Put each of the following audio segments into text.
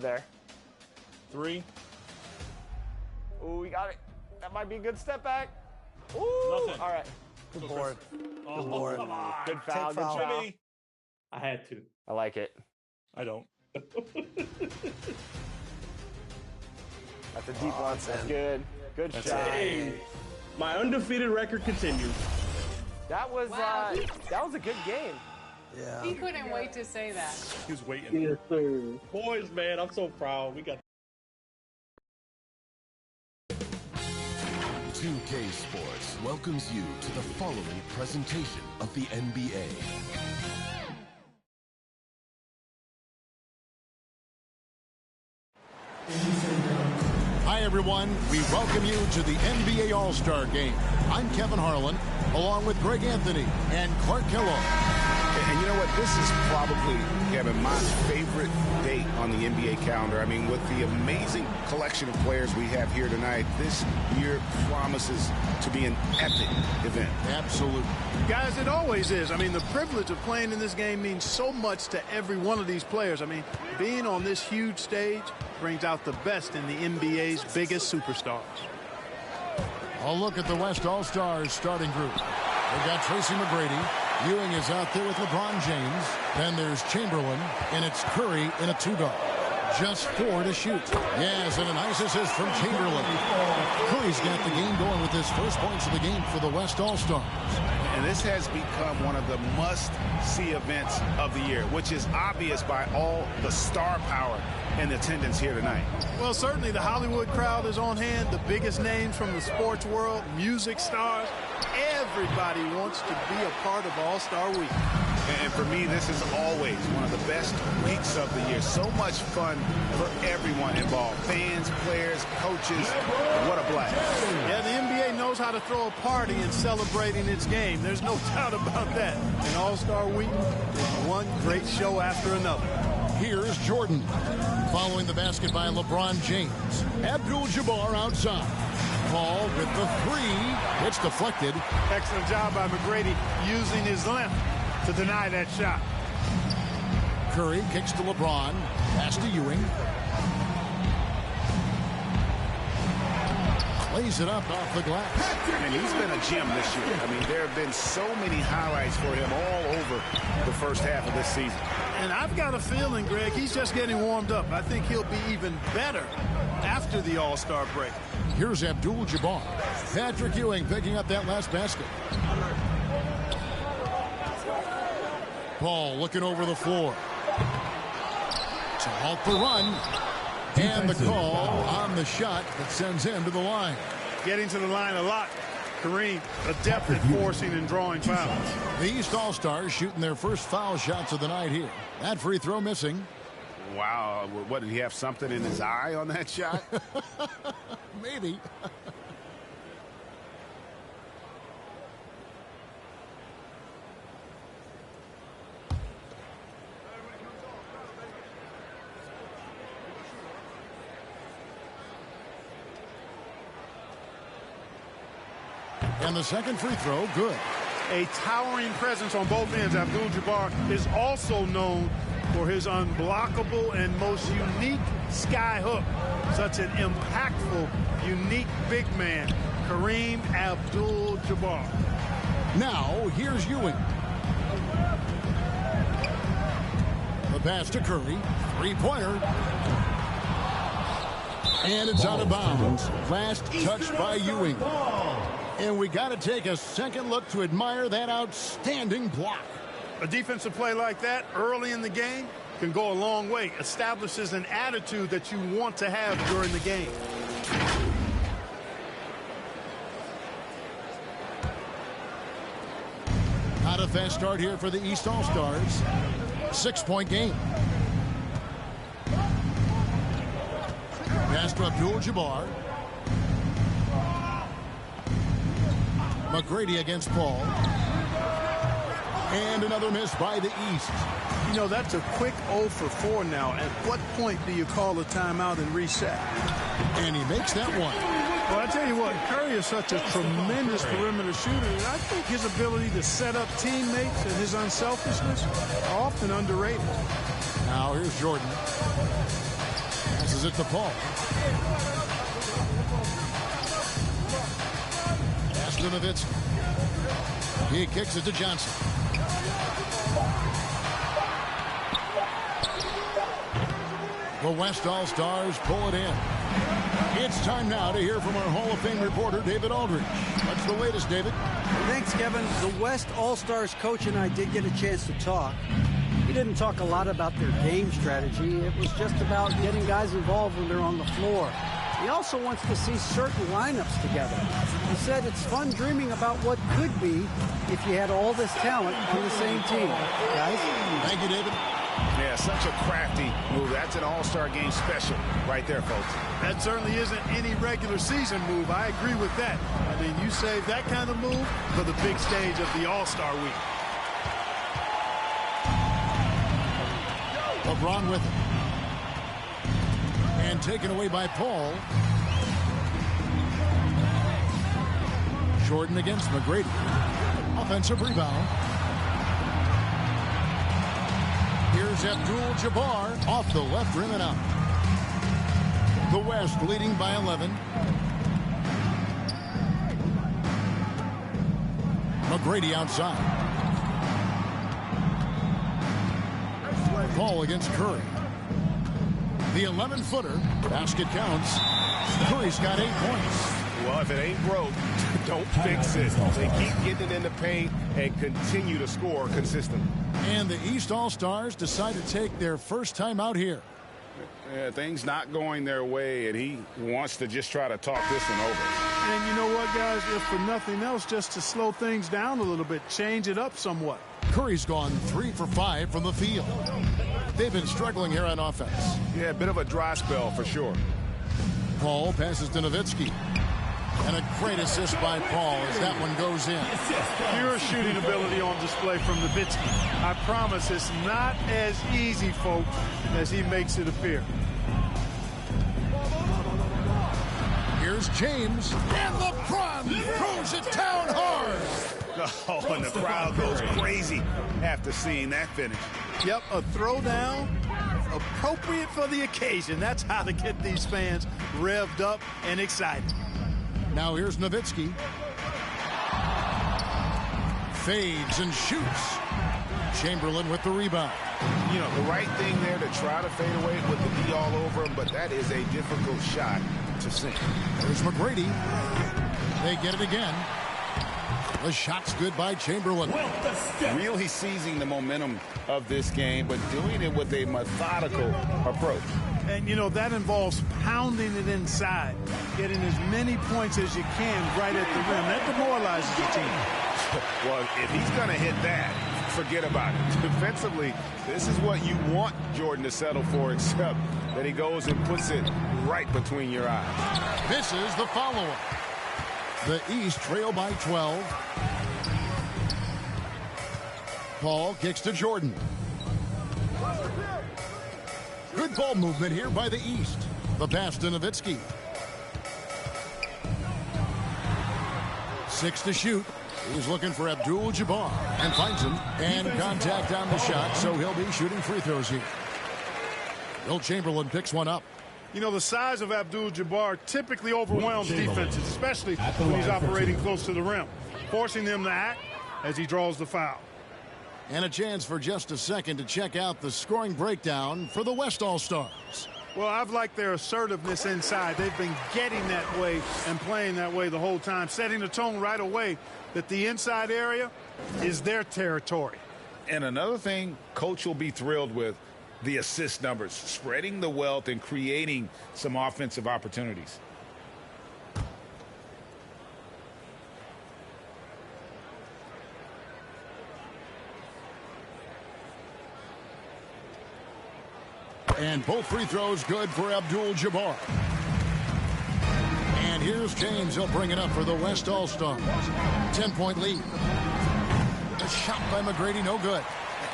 there. 3. Ooh, we got it. That might be a good step back. Ooh, Nothing. all right. Good board. Oh, Good board. come on. Good foul, Take good foul. foul. Jimmy. I had to. I like it. I don't. That's a deep one. that's That's in. good. Good That's shot. Hey, my undefeated record continues. That was Wow. that was a good game. Yeah. He couldn't wait to say that. He was waiting. Yes, sir. Boys, man, I'm so proud. We got 2K Sports welcomes you to the following presentation of the NBA. Hi, everyone. We welcome you to the NBA All-Star Game. I'm Kevin Harlan, along with Greg Anthony and Clark Kellogg. And you know what? This is probably, Kevin, my favorite date on the NBA calendar. I mean, with the amazing collection of players we have here tonight, this year promises to be an epic event. Absolutely. Guys, it always is. I mean, the privilege of playing in this game means so much to every one of these players. I mean, being on this huge stage brings out the best in the NBA's biggest superstars. A look at the West All-Stars starting group. They've got Tracy McGrady. Ewing is out there with LeBron James. Then there's Chamberlain, and it's Curry in a 2-guard. Just 4 to shoot. Yes, and a nice assist from Chamberlain. Curry's got the game going with his first points of the game for the West All-Stars. And this has become one of the must-see events of the year, which is obvious by all the star power in attendance here tonight. Well, certainly the Hollywood crowd is on hand. The biggest names from the sports world, music stars. Everybody wants to be a part of All-Star Week. And for me, this is always one of the best weeks of the year. So much fun for everyone involved. Fans, players, coaches. What a blast. Yeah, the NBA knows how to throw a party in celebrating its game. There's no doubt about that. And All-Star Week is one great show after another. Here's Jordan. Following the basket by LeBron James. Abdul-Jabbar outside. Paul with the 3. It's deflected. Excellent job by McGrady using his length to deny that shot. Curry kicks to LeBron. Pass to Ewing. Lays it up off the glass. And he's been a gem this year. I mean, there have been so many highlights for him all over the first half of this season. And I've got a feeling, Greg, he's just getting warmed up. I think he'll be even better after the All-Star break. Here's Abdul-Jabbar. Patrick Ewing picking up that last basket. Paul looking over the floor. To halt the run. And the call on the shot that sends him to the line. Getting to the line a lot. Kareem, adept at forcing and drawing fouls. The East All-Stars shooting their first foul shots of the night here. That free throw missing. Wow. What, did he have something in his eye on that shot? Maybe. And the second free throw, good. A towering presence on both ends. Abdul-Jabbar is also known for his unblockable and most unique sky hook. Such an impactful, unique big man, Kareem Abdul-Jabbar. Now, here's Ewing. The pass to Curry. Three-pointer. And it's out of bounds. Last touch by Ewing. And we got to take a second look to admire that outstanding block. A defensive play like that early in the game can go a long way. Establishes an attitude that you want to have during the game. Not a fast start here for the East All-Stars. 6-point game. Pass to Abdul-Jabbar. McGrady against Paul. And another miss by the East. You know, that's a quick 0 for 4 now. At what point do you call a timeout and reset? And he makes that one. Well, I tell you what, Curry is such a tremendous perimeter shooter, and I think his ability to set up teammates and his unselfishness are often underrated. Now here's Jordan. Passes it to Paul. Pass to Nowitzki. He kicks it to Johnson. The West All-Stars pull it in. It's time now to hear from our Hall of Fame reporter, David Aldridge. What's the latest, David? Thanks, Kevin. The West All-Stars coach and I did get a chance to talk. He didn't talk a lot about their game strategy. It was just about getting guys involved when they're on the floor. He also wants to see certain lineups together. He said it's fun dreaming about what could be if you had all this talent on the same team. Guys? Thank you, David. Yeah, such a crafty move. That's an all-star game special right there, folks. That certainly isn't any regular season move. I agree with that. I mean, you save that kind of move for the big stage of the All-Star Week. LeBron with it. And taken away by Paul. Jordan against McGrady. Offensive rebound. Here's Abdul-Jabbar off the left rim and out. The West leading by 11. McGrady outside. Paul against Curry. The 11-footer. Basket counts. Curry's got 8 points. Well, if it ain't broke, don't fix it. They keep getting it in the paint and continue to score consistently. And the East All-Stars decide to take their first time out here. Yeah, things not going their way, and he wants to just try to talk this one over. And you know what, guys? If for nothing else, just to slow things down a little bit, change it up somewhat. Curry's gone 3 for 5 from the field. They've been struggling here on offense. Yeah, a bit of a dry spell for sure. Paul passes to Nowitzki. And a great assist by Paul as that one goes in. Pure shooting ability on display from Nowitzki. I promise it's not as easy, folks, as he makes it appear. Here's James. And LeBron throws it down hard. Oh, and the crowd goes crazy after seeing that finish. Yep, a throwdown appropriate for the occasion. That's how to get these fans revved up and excited. Now here's Nowitzki. Fades and shoots. Chamberlain with the rebound. You know, the right thing there to try to fade away with the D all over him, but that is a difficult shot to sink. There's McGrady. They get it again. The shot's good by Chamberlain. Really seizing the momentum of this game, but doing it with a methodical approach. And, you know, that involves pounding it inside, getting as many points as you can right at the rim. That demoralizes the team. Well, if he's going to hit that, forget about it. Defensively, this is what you want Jordan to settle for, except that he goes and puts it right between your eyes. This is the follow-up. The East trail by 12. Paul kicks to Jordan. Good ball movement here by the East. The pass to Nowitzki. 6 to shoot. He's looking for Abdul-Jabbar and finds him. And contact on the shot, so he'll be shooting free throws here. Will Chamberlain picks one up. You know, the size of Abdul-Jabbar typically overwhelms defenses, especially when he's operating close to the rim, forcing them to act as he draws the foul. And a chance for just a second to check out the scoring breakdown for the West All-Stars. Well, I've liked their assertiveness inside. They've been getting that way and playing that way the whole time, setting the tone right away that the inside area is their territory. And another thing Coach will be thrilled with, the assist numbers, spreading the wealth and creating some offensive opportunities. And both free throws good for Abdul-Jabbar. And here's James. He'll bring it up for the West All-Stars. 10-point lead. A shot by McGrady, no good.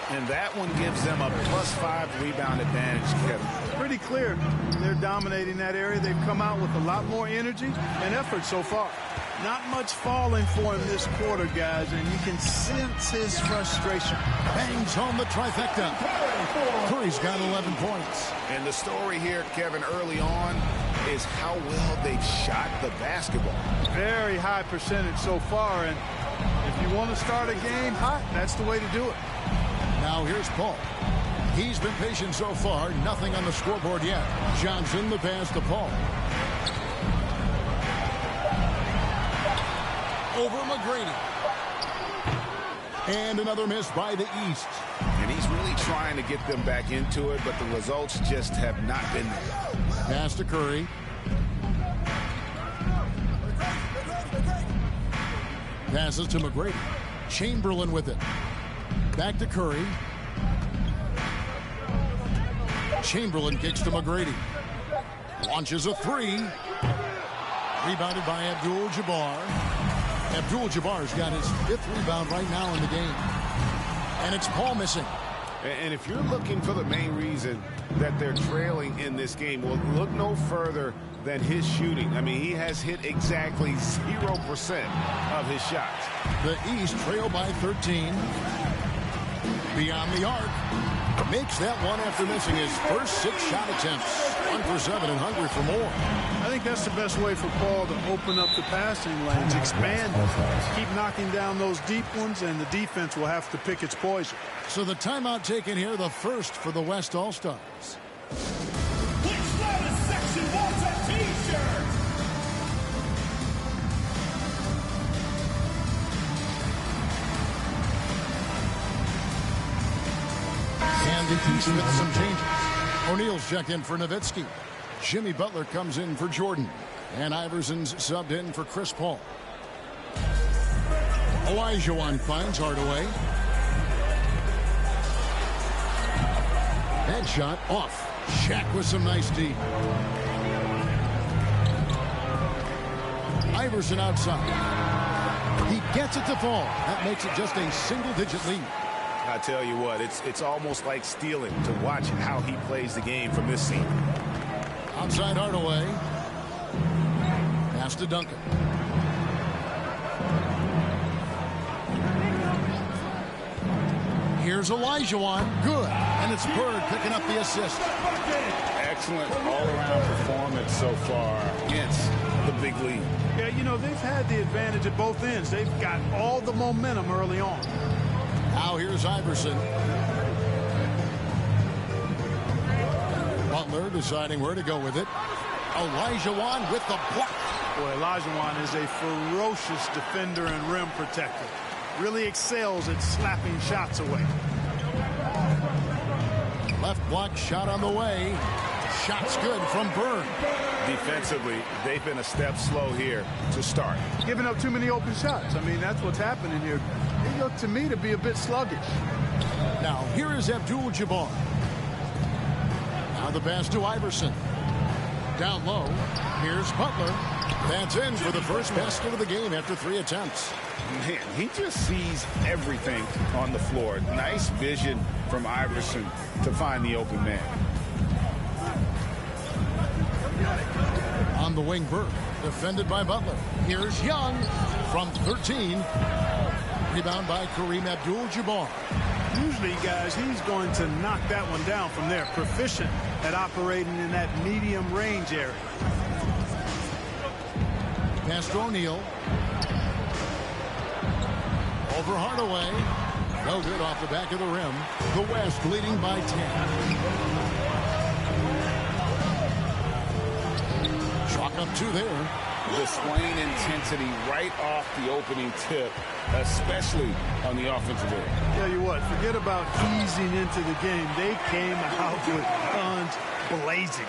And that one gives them a +5 rebound advantage, Kevin. Pretty clear. They're dominating that area. They've come out with a lot more energy and effort so far. Not much falling for him this quarter, guys, and you can sense his frustration. Bangs home the trifecta. Curry's got 11 points. And the story here, Kevin, early on is how well they've shot the basketball. Very high percentage so far, and if you want to start a game hot, that's the way to do it. Now here's Paul. He's been patient so far. Nothing on the scoreboard yet. Johnson the pass to Paul. Over McGrady. And another miss by the East. And he's really trying to get them back into it, but the results just have not been there. Pass to Curry. Passes to McGrady. Chamberlain with it. Back to Curry. Chamberlain kicks to McGrady. Launches a three. Rebounded by Abdul-Jabbar. Abdul-Jabbar's got his 5th rebound right now in the game. And it's Paul missing. And if you're looking for the main reason that they're trailing in this game, well, look no further than his shooting. I mean, he has hit exactly 0% of his shots. The East trail by 13. Beyond the arc. Makes that one after missing his first 6 shot attempts. 1 for 7 and hungry for more. I think that's the best way for Paul to open up the passing lanes, expand it, keep knocking down those deep ones, and the defense will have to pick its poison. So the timeout taken here, the first for the West All-Stars. Which Florida section wants a t-shirt? And the East with some changes. O'Neal's checked in for Nowitzki. Jimmy Butler comes in for Jordan. And Iverson's subbed in for Chris Paul. Olajuwon finds Hardaway. Headshot off. Shaq with some nice D. Iverson outside. He gets it to fall. That makes it just a single-digit lead. I tell you what, it's almost like stealing to watch how he plays the game from this seat. Outside Hardaway. Pass to Duncan. Here's Olajuwon. Good. And it's Bird picking up the assist. Excellent all-around performance so far against the big league. Yeah, you know, they've had the advantage at both ends. They've got all the momentum early on. Now here's Iverson. Butler deciding where to go with it. Olajuwon with the block. Boy, Olajuwon is a ferocious defender and rim protector. Really excels at slapping shots away. Left block shot on the way. Shot's good from Bird. Defensively, they've been a step slow here to start. Giving up too many open shots. I mean, that's what's happening here. They look to me to be a bit sluggish. Now, here is Abdul-Jabbar. Now the pass to Iverson. Down low. Here's Butler. That's in for the first basket of the game after 3 attempts. Man, he just sees everything on the floor. Nice vision from Iverson to find the open man. On the wing, Bird. Defended by Butler. Here's Young from 13. Rebound by Kareem Abdul-Jabbar. Usually, guys, he's going to knock that one down from there. Proficient at operating in that medium range area. Pass to O'Neal. Over Hardaway. No good off the back of the rim. The West leading by 10. Chalk up 2 there. Displaying intensity right off the opening tip, especially on the offensive end. Tell you what, forget about easing into the game. They came out with guns blazing.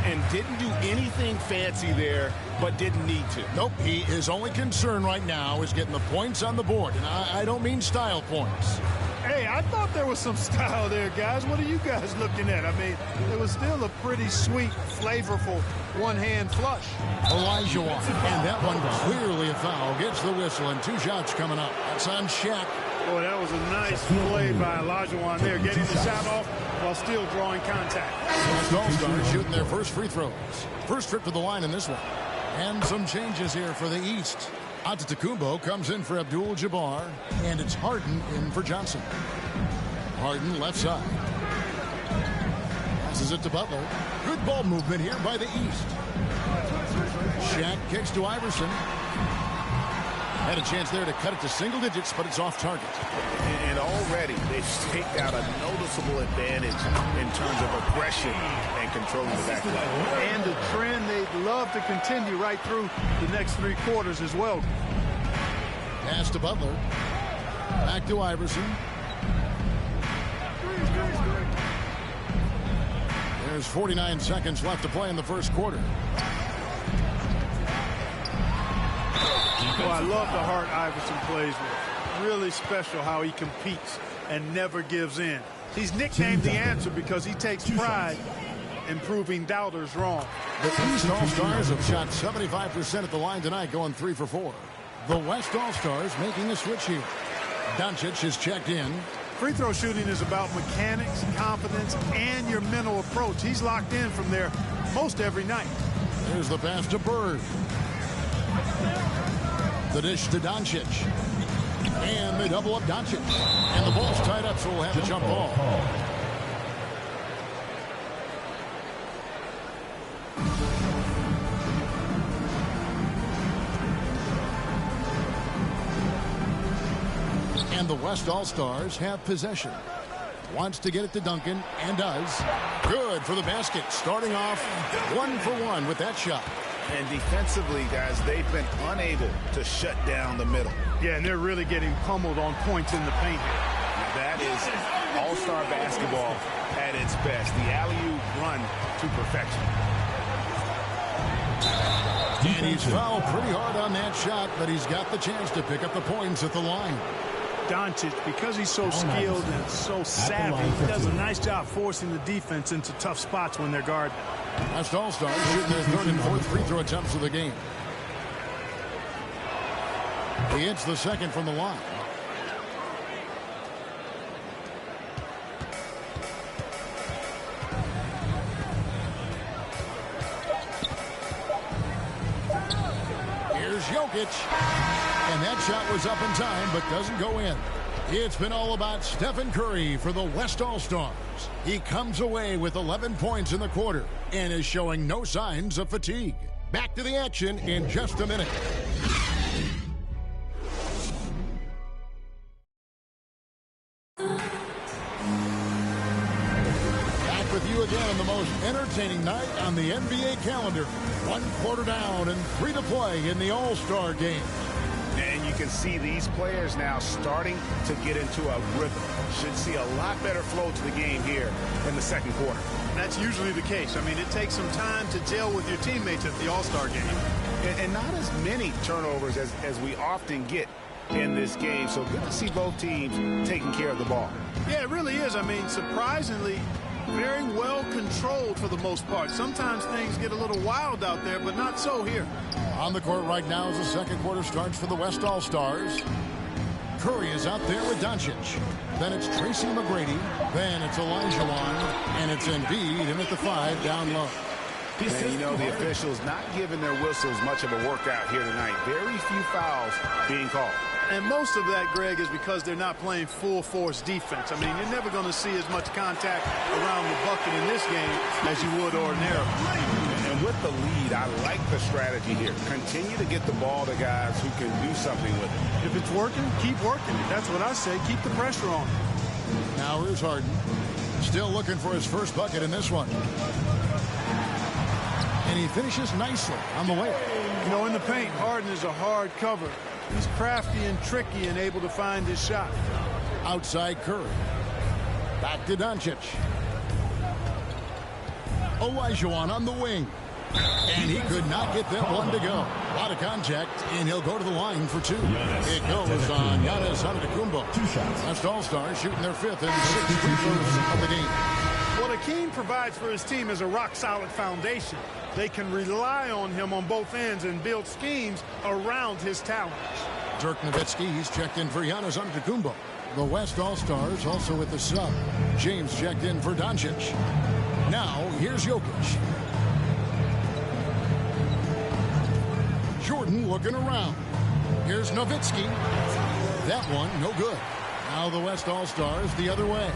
And didn't do anything fancy there, but didn't need to. Nope, his only concern right now is getting the points on the board. And I don't mean style points. Hey, I thought there was some style there, guys. What are you guys looking at? I mean, it was still a pretty sweet, flavorful one-hand flush. Olajuwon, and that one clearly a foul. Gets the whistle, and 2 shots coming up. That's on Shaq. Boy, that was a nice play by Olajuwon there, getting the shot off while still drawing contact. West All-Stars shooting their first free throws. First trip to the line in this one. And some changes here for the East. Antetokounmpo comes in for Abdul-Jabbar, and it's Harden in for Johnson. Harden left side. Passes it to Butler. Good ball movement here by the East. Shaq kicks to Iverson. Had a chance there to cut it to single digits, but it's off target. And already they've staked out a noticeable advantage in terms of aggression and controlling the backcourt. And the trend they'd love to continue right through the next 3 quarters as well. Pass to Butler. Back to Iverson. There's 49 seconds left to play in the first quarter. Well, I love the heart Iverson plays with. Really special how he competes and never gives in. He's nicknamed the answer because he takes pride in proving doubters wrong. The East All-Stars have shot 75% at the line tonight, going 3 for 4. The West All-Stars making a switch here. Doncic is checked in. Free throw shooting is about mechanics, confidence, and your mental approach. He's locked in from there most every night. There's the pass to Bird. The dish to Doncic. And they double up Doncic. And the ball's tied up, so we'll have a jump ball. And the West All-Stars have possession. Wants to get it to Duncan, and does. Good for the basket. Starting off 1 for 1 with that shot. And defensively, guys, they've been unable to shut down the middle. Yeah, and they're really getting pummeled on points in the paint. Now that is all-star basketball at its best. The alley-oop run to perfection. And he's fouled pretty hard on that shot, but he's got the chance to pick up the points at the line. Doncic, because he's so skilled and so savvy, he does a nice job forcing the defense into tough spots when they're guarded. West All-Stars shooting their 3rd and 4th free throw attempts of the game. He hits the 2nd from the line. Here's Jokic. And that shot was up in time, but doesn't go in. It's been all about Stephen Curry for the West All-Stars. He comes away with 11 points in the quarter and is showing no signs of fatigue. Back to the action in just a minute. Back with you again on the most entertaining night on the NBA calendar. 1 quarter down and 3 to play in the All-Star game. And you can see these players now starting to get into a rhythm. Should see a lot better flow to the game here in the second quarter. That's usually the case. I mean, it takes some time to gel with your teammates at the All-Star game. And not as many turnovers as we often get in this game. So good to see both teams taking care of the ball. Yeah, it really is. I mean, surprisingly, very well controlled for the most part. Sometimes things get a little wild out there, but not so here. On the court right now as the second quarter starts for the West All-Stars. Curry is out there with Doncic. Then it's Tracy McGrady. Then it's Olajuwon. And it's Embiid in at the 5 down low. And you know, the officials not giving their whistles much of a workout here tonight. Very few fouls being called. And most of that, Greg, is because they're not playing full-force defense. I mean, you're never going to see as much contact around the bucket in this game as you would ordinarily. And with the lead, I like the strategy here. Continue to get the ball to guys who can do something with it. If it's working, keep working. That's what I say. Keep the pressure on. Now here's Harden. Still looking for his first bucket in this one. And he finishes nicely on the way. You know, in the paint, Harden is a hard cover. He's crafty and tricky and able to find his shot. Outside Curry. Back to Doncic. Olajuwon on the wing. And he could not get that one to go. A lot of contact, and he'll go to the line for 2. It goes on Giannis Antetokounmpo. 2 shots. West All-Stars shooting their 5th and 6th free throws of the game. What Hakeem provides for his team is a rock-solid foundation. They can rely on him on both ends and build schemes around his talents. Dirk Nowitzki, he's checked in for Giannis Antetokounmpo. The West All-Stars also with the sub. James checked in for Doncic. Now, here's Jokic. Jordan looking around. Here's Nowitzki. That one, no good. Now the West All-Stars the other way.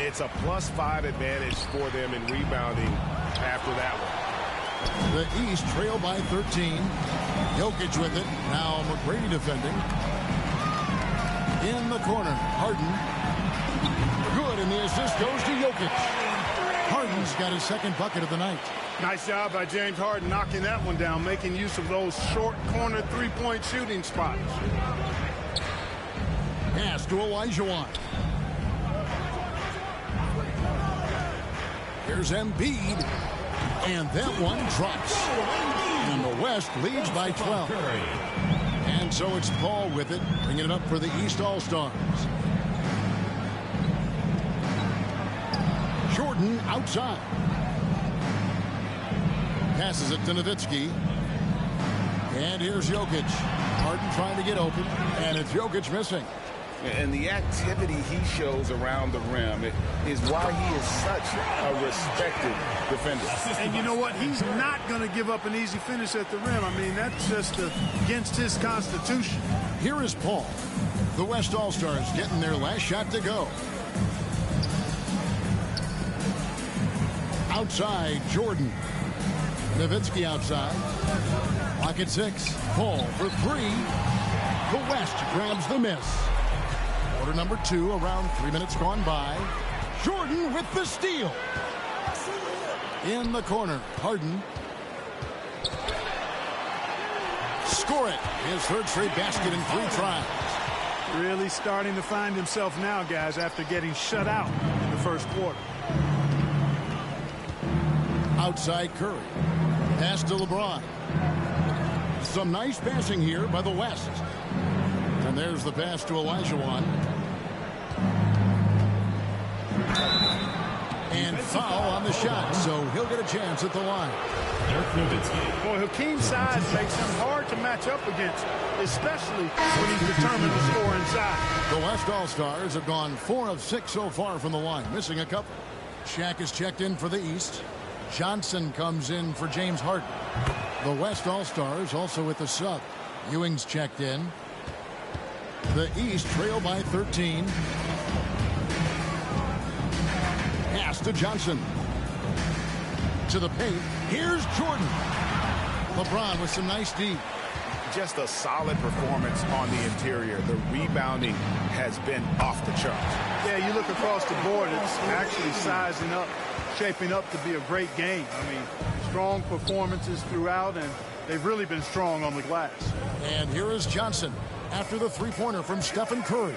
It's a +5 advantage for them in rebounding after that one. The East trail by 13. Jokic with it. Now McGrady defending. In the corner, Harden. Good, and the assist goes to Jokic. Harden's got his second bucket of the night. Nice job by James Harden knocking that one down, making use of those short corner three-point shooting spots. Pass to Olajuwon. Here's Embiid. And that one drops. And the West leads by 12. And so it's Paul with it, bringing it up for the East All-Stars. Jordan outside. Passes it to Nowitzki. And here's Jokic. Harden trying to get open, and it's Jokic missing. And the activity he shows around the rim is why he is such a respected defender. And you know what? He's not going to give up an easy finish at the rim. I mean, that's just against his constitution. Here is Paul. The West All-Stars getting their last shot to go. Outside, Jordan. Nowitzki outside. Pocket 6. Paul for 3. The West grabs the miss. Quarter number 2, around 3 minutes gone by. Jordan with the steal. In the corner, Harden. Score it. His third straight basket in 3 tries. Really starting to find himself now, guys, after getting shut out in the first quarter. Outside Curry. Pass to LeBron. Some nice passing here by the West. And there's the pass to Olajuwon. And foul on the shot, so he'll get a chance at the line. Boy, Hakeem's size makes him hard to match up against, especially when he's determined to score inside. The West All-Stars have gone 4 of 6 so far from the line, missing a couple. Shaq is checked in for the East. Johnson comes in for James Harden. The West All-Stars also with the sub. Ewing's checked in. The East trail by 13. Pass to Johnson. To the paint. Here's Jordan. LeBron with some nice D. Just a solid performance on the interior. The rebounding has been off the charts. Yeah, you look across the board, it's actually sizing up, shaping up to be a great game. I mean, strong performances throughout, and they've really been strong on the glass. And here is Johnson after the three-pointer from Stephen Curry.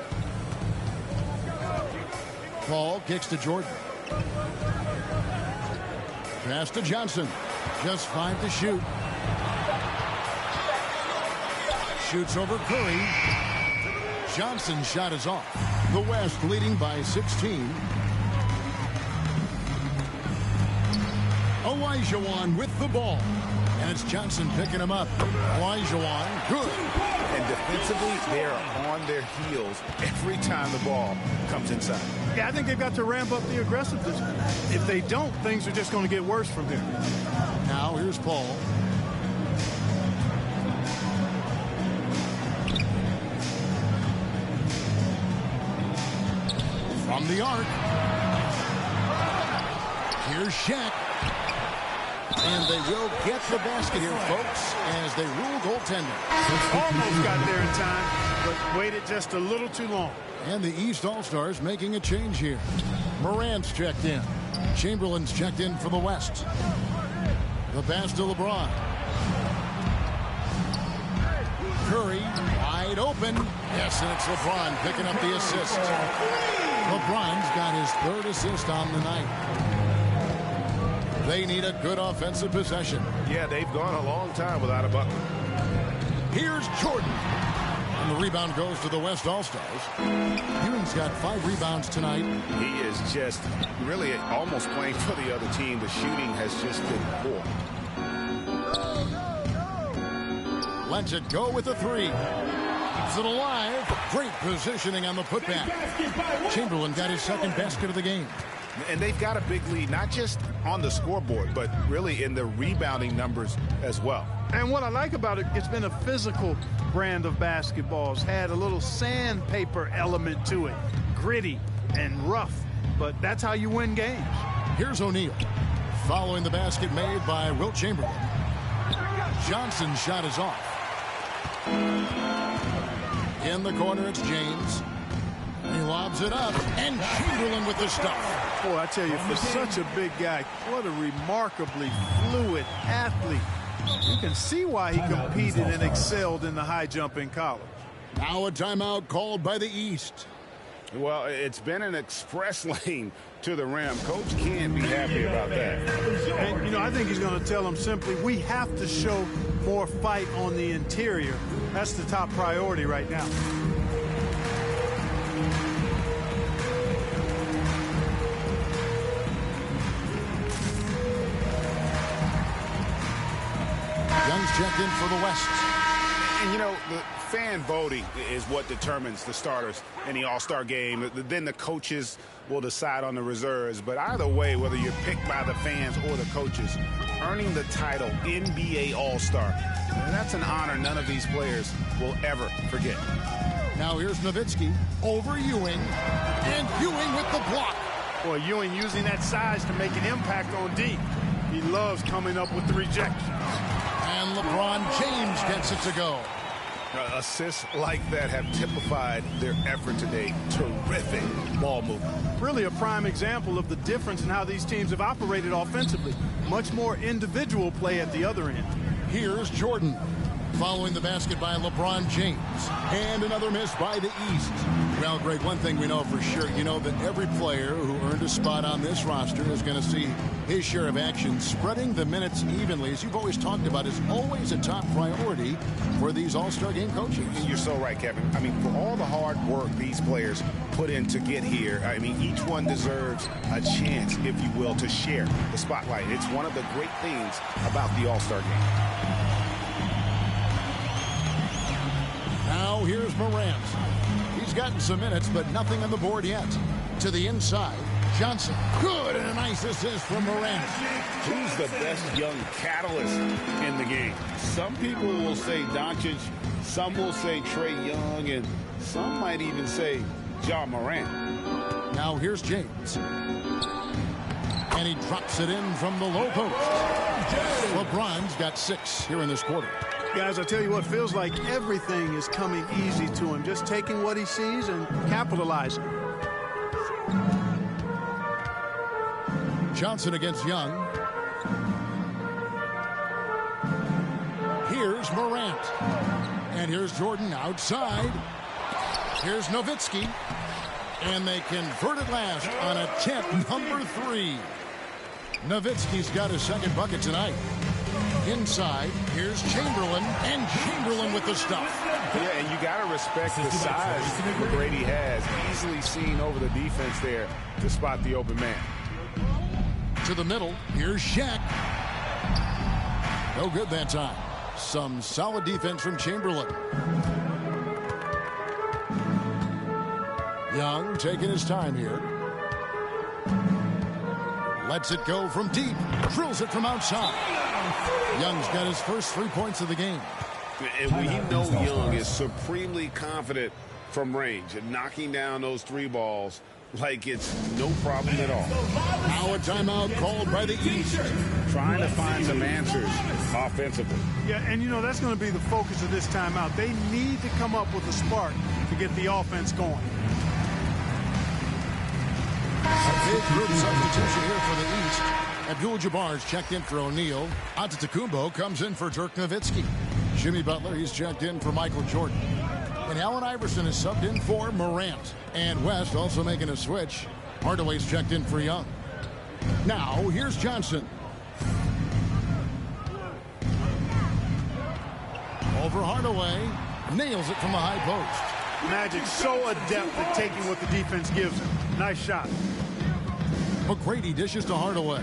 Paul kicks to Jordan. Pass to Johnson. Just 5 to shoot. Shoots over Curry. Johnson's shot is off. The West leading by 16. Olajuwon with the ball. And it's Johnson picking him up. Olajuwon, good. And defensively, they're on their heels every time the ball comes inside. Yeah, I think they've got to ramp up the aggressiveness. If they don't, things are just going to get worse from here. Now here's Paul. From the arc. Here's Shaq. And they will get the basket here, folks, as they rule goaltender. Almost got there in time, but waited just a little too long. And the East All-Stars making a change here. Morant's checked in. Chamberlain's checked in for the West. The pass to LeBron. Curry wide open. Yes, and it's LeBron picking up the assist. LeBron's got his 3rd assist on the night. They need a good offensive possession. Yeah, they've gone a long time without a bucket. Here's Jordan. And the rebound goes to the West All-Stars. Ewing's got 5 rebounds tonight. He is just really almost playing for the other team. The shooting has just been poor. Lets it go with the 3. Keeps it alive. Great positioning on the putback. Chamberlain got his 2nd basket of the game. And they've got a big lead, not just on the scoreboard, but really in the rebounding numbers as well. And what I like about it, it's been a physical brand of basketball. It's had a little sandpaper element to it, gritty and rough, but that's how you win games. Here's O'Neal. Following the basket made by Wilt Chamberlain. Johnson's shot is off. In the corner, it's James. He lobs it up, and Chamberlain with the stuff. Boy, I tell you, for such a big guy, what a remarkably fluid athlete. You can see why he competed and excelled in the high jump in college. Now a timeout called by the East. Well, it's been an express lane to the rim. Coach can't be happy about that. And, you know, I think he's going to tell them simply, we have to show more fight on the interior. That's the top priority right now. Young's checked in for the West. And, you know, the fan voting is what determines the starters in the All-Star game. Then the coaches will decide on the reserves. But either way, whether you're picked by the fans or the coaches, earning the title NBA All-Star, that's an honor none of these players will ever forget. Now here's Nowitzki over Ewing, and Ewing with the block. Boy, Ewing using that size to make an impact on D. He loves coming up with the rejections. And LeBron James gets it to go. Assists like that have typified their effort today. Terrific ball movement. Really a prime example of the difference in how these teams have operated offensively. Much more individual play at the other end. Here's Jordan. Following the basket by LeBron James. And another miss by the East. Well, Greg, one thing we know for sure, you know that every player who earned a spot on this roster is going to see his share of action. Spreading the minutes evenly, as you've always talked about, is always a top priority for these All-Star game coaches. You're so right, Kevin. I mean, for all the hard work these players put in to get here, I mean, each one deserves a chance, if you will, to share the spotlight. It's one of the great things about the All-Star game. Now here's Morant. He's gotten some minutes, but nothing on the board yet. To the inside, Johnson. Good, and a nice assist from Morant. Who's the best young catalyst in the game? Some people will say Doncic, some will say Trae Young, and some might even say Ja Morant. Now here's James. And he drops it in from the low post. LeBron's got 6 here in this quarter. Guys, I tell you what, feels like everything is coming easy to him. Just taking what he sees and capitalizing. Johnson against Young. Here's Morant. And here's Jordan outside. Here's Nowitzki. And they convert it last on attempt number 3. Nowitzki's got his second bucket tonight. Inside, here's Chamberlain, and Chamberlain with the stuff. Yeah, and you got to respect the size McGrady has. Easily seen over the defense there to spot the open man. To the middle, here's Shaq. No good that time. Some solid defense from Chamberlain. Young taking his time here. Lets it go from deep. Drills it from outside. Young's got his first 3 points of the game. And we know Young is supremely confident from range and knocking down those 3 balls like it's no problem at all. Now a timeout called by the East. Trying to find some answers offensively. Yeah, and you know, that's going to be the focus of this timeout. They need to come up with a spark to get the offense going. A big group substitution here for the East. Abdul-Jabbar's checked in for O'Neal. Antetokounmpo comes in for Dirk Nowitzki. Jimmy Butler, he's checked in for Michael Jordan. And Allen Iverson is subbed in for Morant. And West also making a switch. Hardaway's checked in for Young. Now, here's Johnson. Over Hardaway. Nails it from the high post. Magic so adept at taking what the defense gives him. Nice shot. McGrady dishes to Hardaway.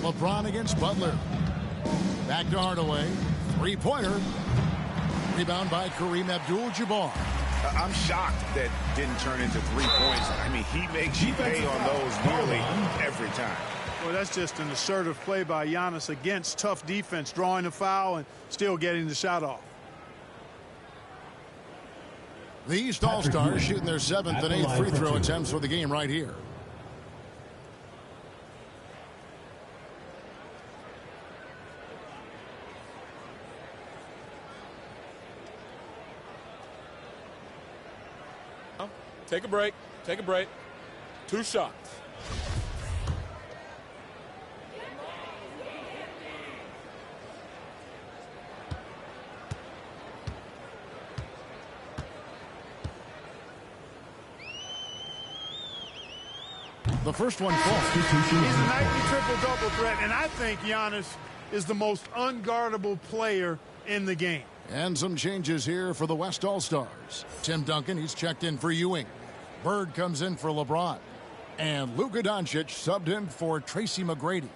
LeBron against Butler. Back to Hardaway. 3-pointer. Rebound by Kareem Abdul-Jabbar. I'm shocked that didn't turn into 3 points. I mean, he makes you pay on those nearly every time. Well, that's just an assertive play by Giannis against tough defense, drawing a foul and still getting the shot off. The East All-Stars shooting their 7th and 8th free throw attempts for the game right here. Take a break. Take a break. 2 shots. The first one falls. He's a nightly triple-double threat, and I think Giannis is the most unguardable player in the game. And some changes here for the West All-Stars. Tim Duncan, he's checked in for Ewing. Bird comes in for LeBron. And Luka Doncic subbed in for Tracy McGrady.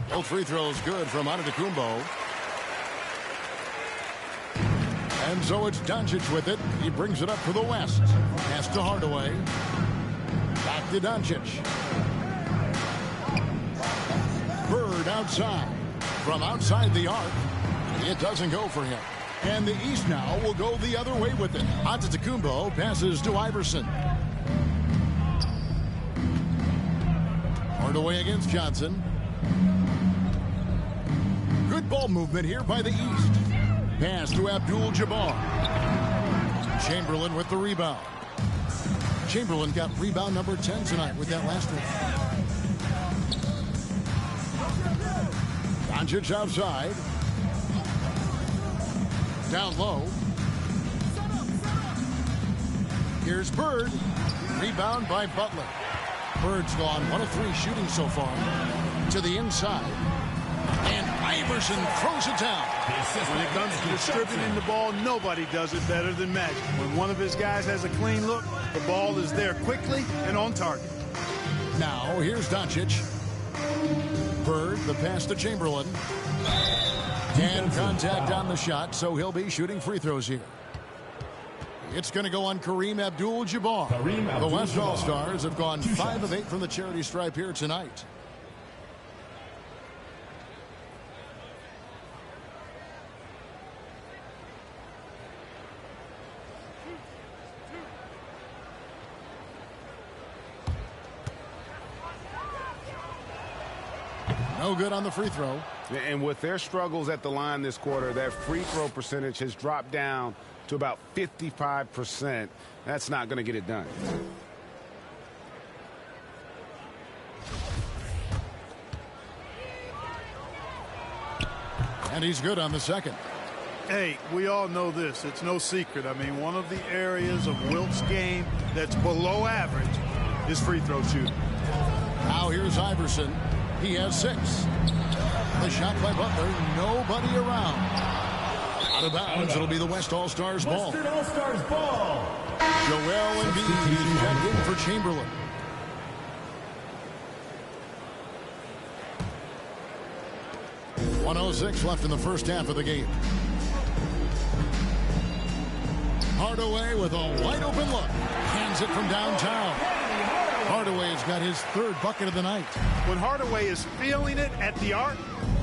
Both free throws good from Antetokounmpo. And so it's Doncic with it. He brings it up for the West. Pass to Hardaway. Back to Doncic. Bird outside. From outside the arc. It doesn't go for him. And the East now will go the other way with it. Antetokounmpo passes to Iverson. Hardaway against Johnson. Good ball movement here by the East. Pass to Abdul-Jabbar. Chamberlain with the rebound. Chamberlain got rebound number 10 tonight with that last one. Doncic outside. Down low. Here's Bird. Rebound by Butler. Bird's gone 1 of 3 shooting so far. To the inside. And Iverson throws it down. When it comes to distributing the ball, nobody does it better than Magic. When one of his guys has a clean look, the ball is there quickly and on target. Now, here's Doncic. Bird, the pass to Chamberlain. And contact on the shot, so he'll be shooting free throws here. It's going to go on Kareem Abdul-Jabbar. The West All-Stars have gone 5 of 8 from the charity stripe here tonight. No good on the free throw. And with their struggles at the line this quarter, that free throw percentage has dropped down to about 55%. That's not going to get it done. And he's good on the second. Hey, we all know this. It's no secret. I mean, one of the areas of Wilt's game that's below average is free throw shooting. Now here's Iverson. He has 6. The shot by Butler. Nobody around. Out of bounds. It'll be the West All-Stars ball. Western All-Stars ball. Joel Embiid. He's checked in for Chamberlain. .106 left in the first half of the game. Hardaway with a wide open look. Hands it from downtown. Hardaway's got his 3rd bucket of the night. When Hardaway is feeling it at the arc,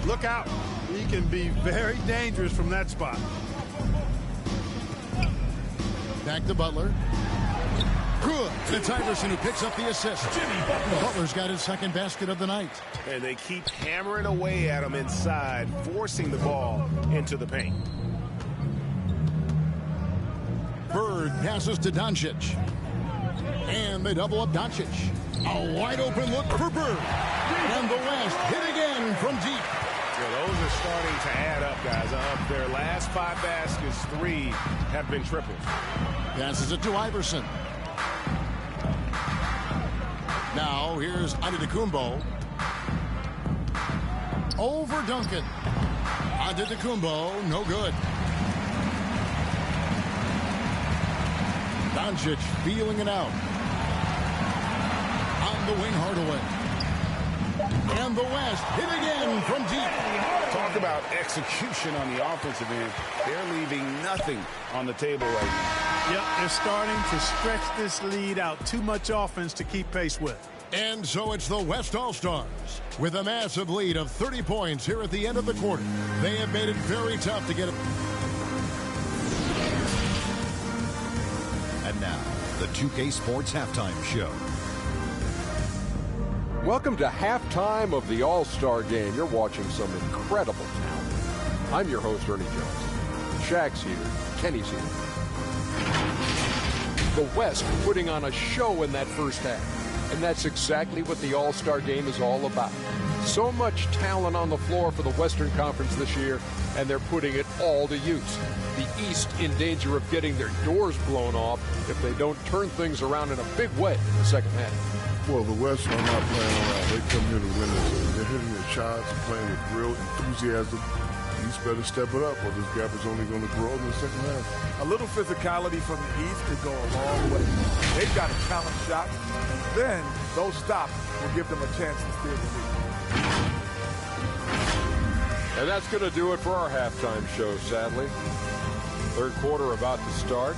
look out. He can be very dangerous from that spot. Back to Butler. Good. It's Iverson who picks up the assist. Butler's got his 2nd basket of the night. And they keep hammering away at him inside, forcing the ball into the paint. Bird passes to Doncic. And they double up Doncic. A wide open look for Bird. And the West hit again from deep. Yeah, those are starting to add up, guys. Of their last 5 baskets, 3 have been triples. Passes it to Iverson. Now here's Antetokounmpo. Over Duncan. Antetokounmpo, no good. Doncic feeling it out. On the wing, Hardaway. And the West hit again from deep. Talk about execution on the offensive end. They're leaving nothing on the table right now. Yep, they're starting to stretch this lead out. Too much offense to keep pace with. And so it's the West All-Stars with a massive lead of 30 points here at the end of the quarter. They have made it very tough to get it. And now, the 2K Sports Halftime Show. Welcome to halftime of the All-Star Game. You're watching some incredible talent. I'm your host, Ernie Johnson. Shaq's here. Kenny's here. The West putting on a show in that first half. And that's exactly what the All-Star Game is all about. So much talent on the floor for the Western Conference this year, and they're putting it all to use. The East in danger of getting their doors blown off if they don't turn things around in a big way in the second half. Well, the West are not playing around. They come here to win this. They're hitting their shots and playing with real enthusiasm. The East better step it up, or this gap is only going to grow in the second half. A little physicality from the East could go a long way. They've got to challenge shots, and then those stops will give them a chance to steal the lead. And that's going to do it for our halftime show, sadly. Third quarter about to start.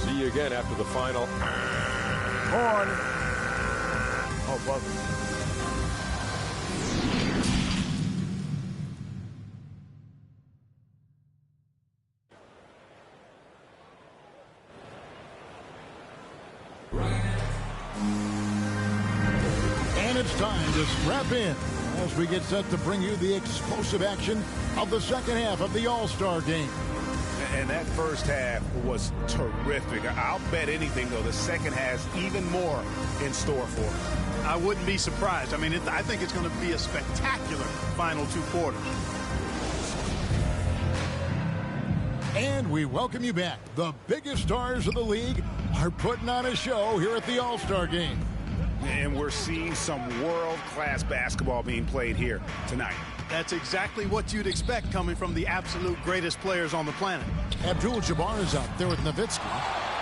See you again after the final. Horn. Oh, buzzer. And it's time to strap in as we get set to bring you the explosive action of the second half of the All-Star Game. And that first half was terrific. I'll bet anything, though, the second has even more in store for us. I wouldn't be surprised. I mean, I think it's going to be a spectacular final two quarters. And we welcome you back. The biggest stars of the league are putting on a show here at the All-Star Game. And we're seeing some world-class basketball being played here tonight. That's exactly what you'd expect coming from the absolute greatest players on the planet. Abdul-Jabbar is out there with Nowitzki.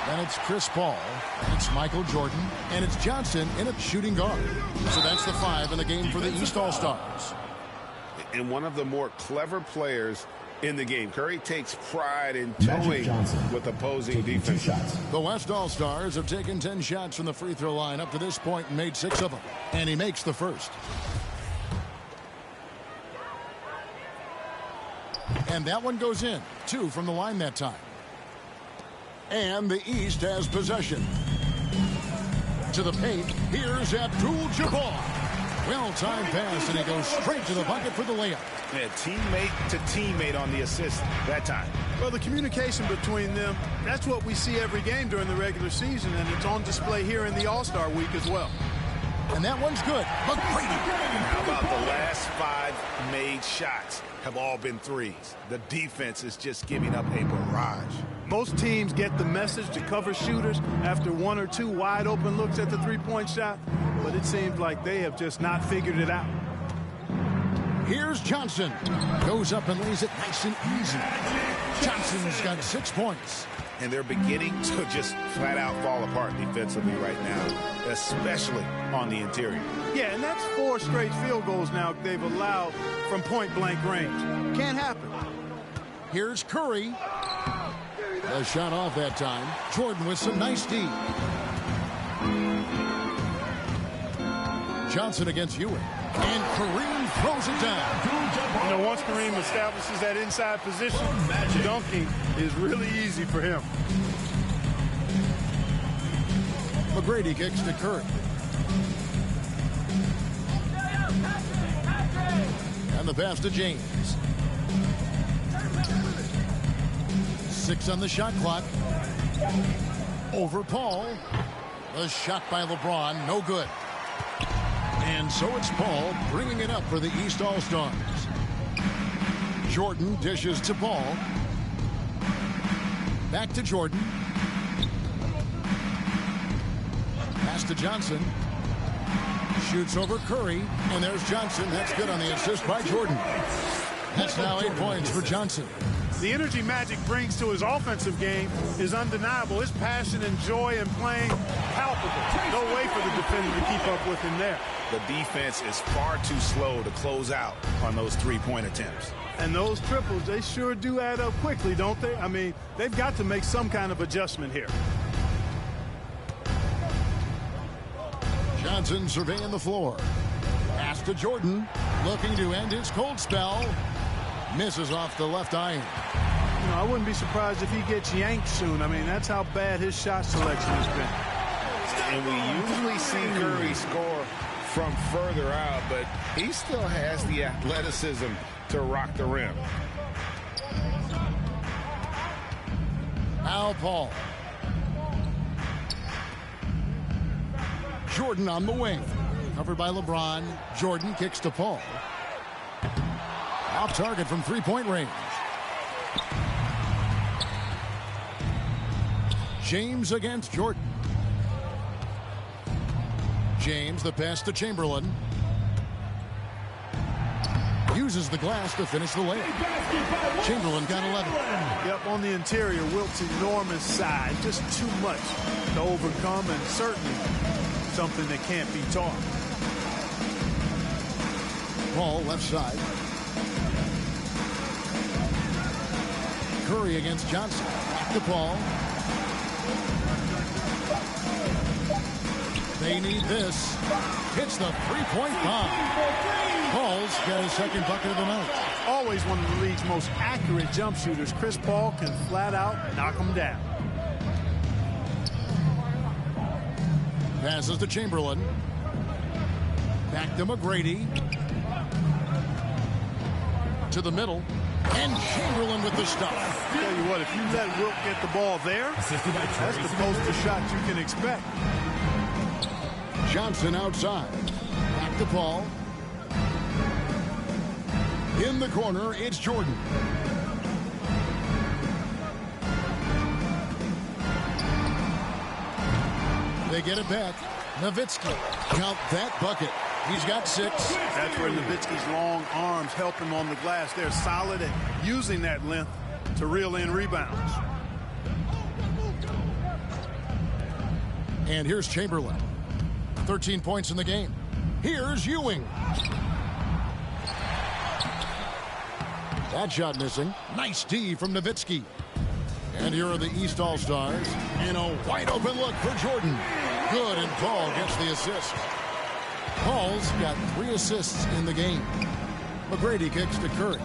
Then it's Chris Paul. And it's Michael Jordan. And it's Johnson in a shooting guard. So that's the five in the game for the East All-Stars. And one of the more clever players in the game. Curry takes pride in toying with opposing defense. The West All-Stars have taken 10 shots from the free throw line up to this point and made 6 of them. And he makes the first. And that one goes in. 2 from the line that time. And the East has possession. To the paint, here's Abdul-Jabbar. Well-timed pass, and he goes straight to the bucket for the layup. Yeah, teammate to teammate on the assist that time. Well, the communication between them, that's what we see every game during the regular season, and it's on display here in the All-Star week as well. And that one's good. McGrady. How about the last 5 made shots have all been threes? The defense is just giving up a barrage. Most teams get the message to cover shooters after 1 or 2 wide open looks at the three-point shot, but it seems like they have just not figured it out. Here's Johnson. Goes up and lays it nice and easy. Johnson's got 6 points. And they're beginning to just flat out fall apart defensively right now, especially on the interior. Yeah, and that's 4 straight field goals now they've allowed from point-blank range. Can't happen. Here's Curry. A shot off that time. Jordan with some nice D. Johnson against Ewing. And Kareem throws it down. You know, once Kareem establishes that inside position, dunking is really easy for him. McGrady kicks to Curry. And the pass to James. 6 on the shot clock. Over Paul. A shot by LeBron, no good. And so it's Paul bringing it up for the East All-Stars. Jordan dishes to Paul. Back to Jordan. Pass to Johnson. Shoots over Curry. And there's Johnson. That's good on the assist by Jordan. That's now 8 points for Johnson. The energy Magic brings to his offensive game is undeniable. His passion and joy in playing, palpable. No way for the defender to keep up with him there. The defense is far too slow to close out on those three-point attempts. And those triples, they sure do add up quickly, don't they? I mean, they've got to make some kind of adjustment here. Johnson surveying the floor. Pass to Jordan, looking to end his cold spell. Misses off the left iron. You know, I wouldn't be surprised if he gets yanked soon. I mean, that's how bad his shot selection has been. And we usually see Curry score from further out, but he still has the athleticism to rock the rim. Al Paul. Jordan on the wing. Covered by LeBron. Jordan kicks to Paul. Off target from three-point range. James against Jordan. James, the pass to Chamberlain. Uses the glass to finish the layup. Chamberlain got 11. Yep, on the interior, Wilt's enormous size. Just too much to overcome, and certainly something that can't be taught. Paul left side. Curry against Johnson. Back to Paul. They need this. Hits the three-point bomb. Paul's got his second bucket of the night. Always one of the league's most accurate jump shooters. Chris Paul can flat out knock him down. Passes to Chamberlain. Back to McGrady. To the middle. And Chamberlain with the stuff. Tell you what, if you let Wilt get the ball there, that's the closest shot you can expect. Johnson outside. Back to Paul. In the corner, it's Jordan. They get it back. Nowitzki. Count that bucket. He's got 6. That's where Nowitzki's long arms help him on the glass. They're solid at using that length to reel in rebounds. And here's Chamberlain. 13 points in the game. Here's Ewing. That shot missing. Nice D from Nowitzki. And here are the East All-Stars. And a wide open look for Jordan. Good, and Paul gets the assist. Paul's got 3 assists in the game. McGrady kicks to Curry.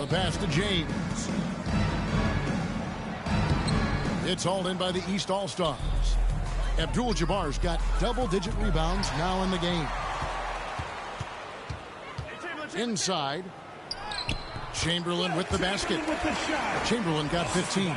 The pass to James. It's hauled in by the East All-Stars. Abdul-Jabbar's got double-digit rebounds now in the game. Inside. Chamberlain with the basket. Chamberlain got 15.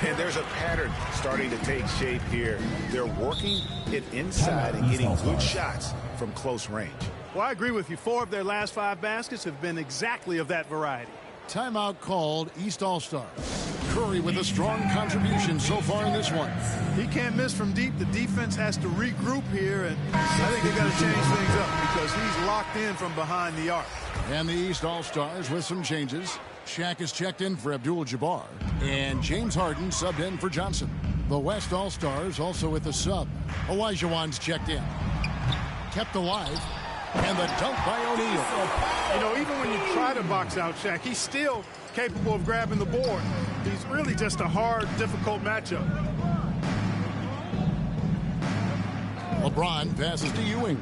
And there's a pattern starting to take shape here. They're working it inside and getting good shots from close range. Well, I agree with you. 4 of their last 5 baskets have been exactly of that variety. Timeout called. East All-Stars. Curry with a strong contribution so far in this one. He can't miss from deep. The defense has to regroup here, and I think they got to change things up because he's locked in from behind the arc. And the East All-Stars with some changes. Shaq is checked in for Abdul-Jabbar, and James Harden subbed in for Johnson. The West All-Stars also with a sub. Olajuwon's checked in. Kept alive. And the dunk by O'Neal. You know, even when you try to box out Shaq, he's still capable of grabbing the board. He's really just a hard, difficult matchup. LeBron passes to Ewing.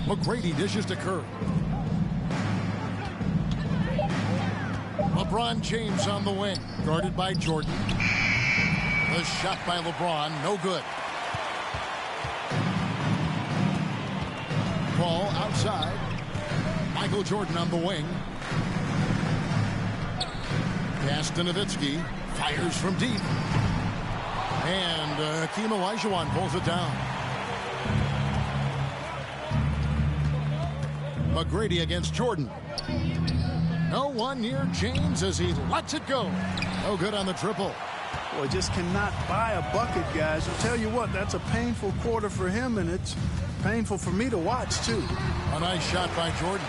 McGrady dishes to Curry. LeBron James on the wing, guarded by Jordan. The shot by LeBron, no good. Paul outside. Michael Jordan on the wing. Pass to Nowitzki. Fires from deep. And Hakeem Olajuwon pulls it down. McGrady against Jordan. No one near James as he lets it go. No good on the triple. Boy, just cannot buy a bucket, guys. I'll tell you what, that's a painful quarter for him, and it's painful for me to watch, too. A nice shot by Jordan.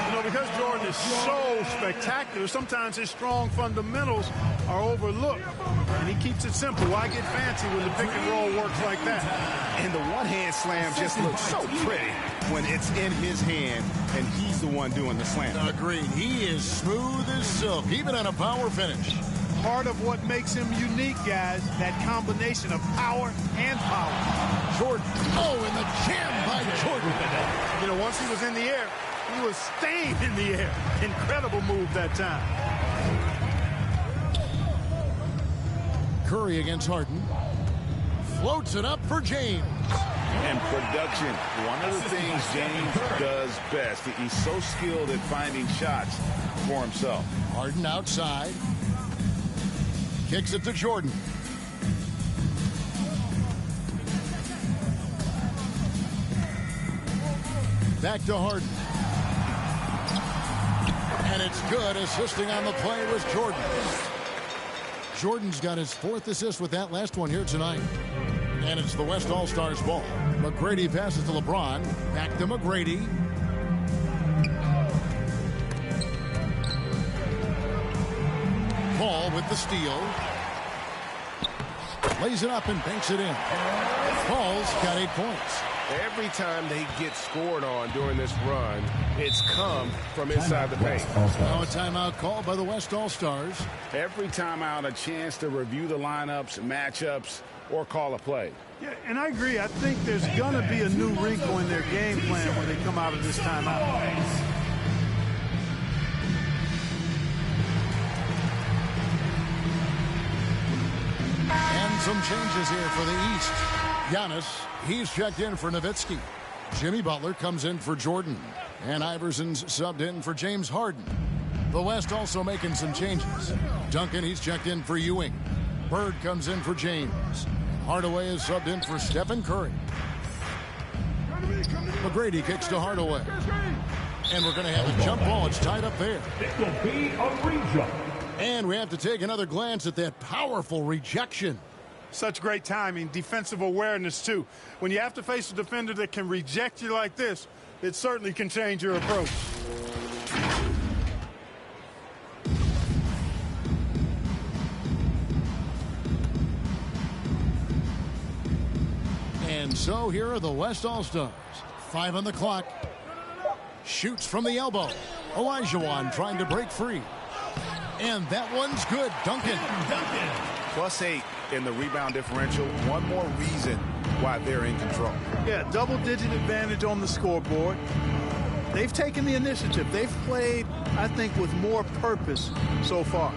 You know, because Jordan is so spectacular, sometimes his strong fundamentals are overlooked, and he keeps it simple. Why get fancy when the pick and roll works like that? And the one-hand slam just looks so pretty when it's in his hand, and he's the one doing the slam. Agreed. He is smooth as silk, even on a power finish. Part of what makes him unique, guys, that combination of power and power. Jordan. Oh, and the jam by Jordan. You know, once he was in the air, he was staying in the air. Incredible move that time. Curry against Harden. Floats it up for James. And production, one of the things James does best. He's so skilled at finding shots for himself. Harden outside. Kicks it to Jordan. Back to Harden. And it's good. Assisting on the play was Jordan. Jordan's got his 4th assist with that last one here tonight. And it's the West All-Stars ball. McGrady passes to LeBron. Back to McGrady. Paul with the steal. Lays it up and banks it in. Paul's got 8 points. Every time they get scored on during this run, it's come from inside the paint. Now a timeout called by the West All-Stars. Every timeout, a chance to review the lineups, matchups, or call a play. Yeah, and I agree. I think there's going to be a new wrinkle in their game plan when they come out of this timeout. And some changes here for the East. Giannis, he's checked in for Nowitzki. Jimmy Butler comes in for Jordan. And Iverson's subbed in for James Harden. The West also making some changes. Duncan, he's checked in for Ewing. Bird comes in for James. Hardaway is subbed in for Stephen Curry. McGrady kicks to Hardaway. And we're going to have a jump ball. It's tied up there. It will be a rejump. And we have to take another glance at that powerful rejection. Such great timing, defensive awareness, too. When you have to face a defender that can reject you like this, it certainly can change your approach. And so here are the West All-Stars. 5 on the clock. Shoots from the elbow. Olajuwon trying to break free. And that one's good. Duncan. +8 in the rebound differential. One more reason why they're in control. Yeah, double-digit advantage on the scoreboard. They've taken the initiative. They've played, I think, with more purpose so far.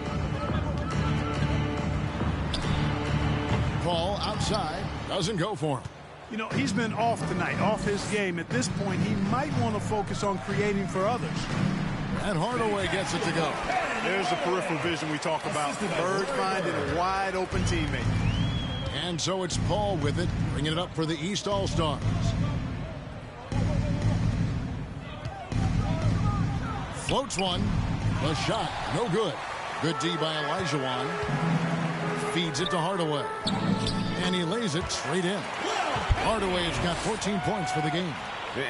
Paul outside. Doesn't go for him. You know, he's been off tonight, off his game. At this point, he might want to focus on creating for others. And Hardaway gets it to go. There's the peripheral vision we talk about. Bird finding a wide-open teammate. And so it's Paul with it, bringing it up for the East All-Stars. Floats one. The shot, no good. Good D by Olajuwon. Feeds it to Hardaway. And he lays it straight in. Hardaway has got 14 points for the game.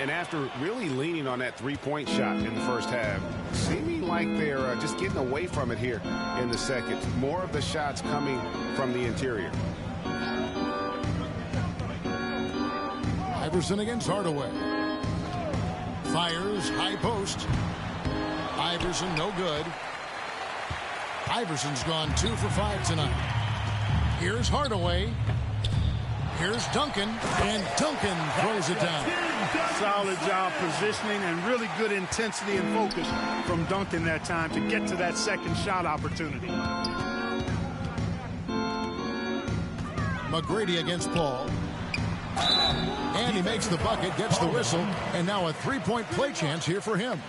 And after really leaning on that three-point shot in the first half, seeming like they're just getting away from it here in the second. More of the shots coming from the interior. Iverson against Hardaway. Fires, high post. Iverson, no good. Iverson's gone 2 for 5 tonight. Here's Hardaway. Here's Duncan, and Duncan throws it down. Solid job positioning and really good intensity and focus from Duncan that time to get to that second shot opportunity. McGrady against Paul. And he makes the bucket, gets the whistle, and now a three-point play chance here for him.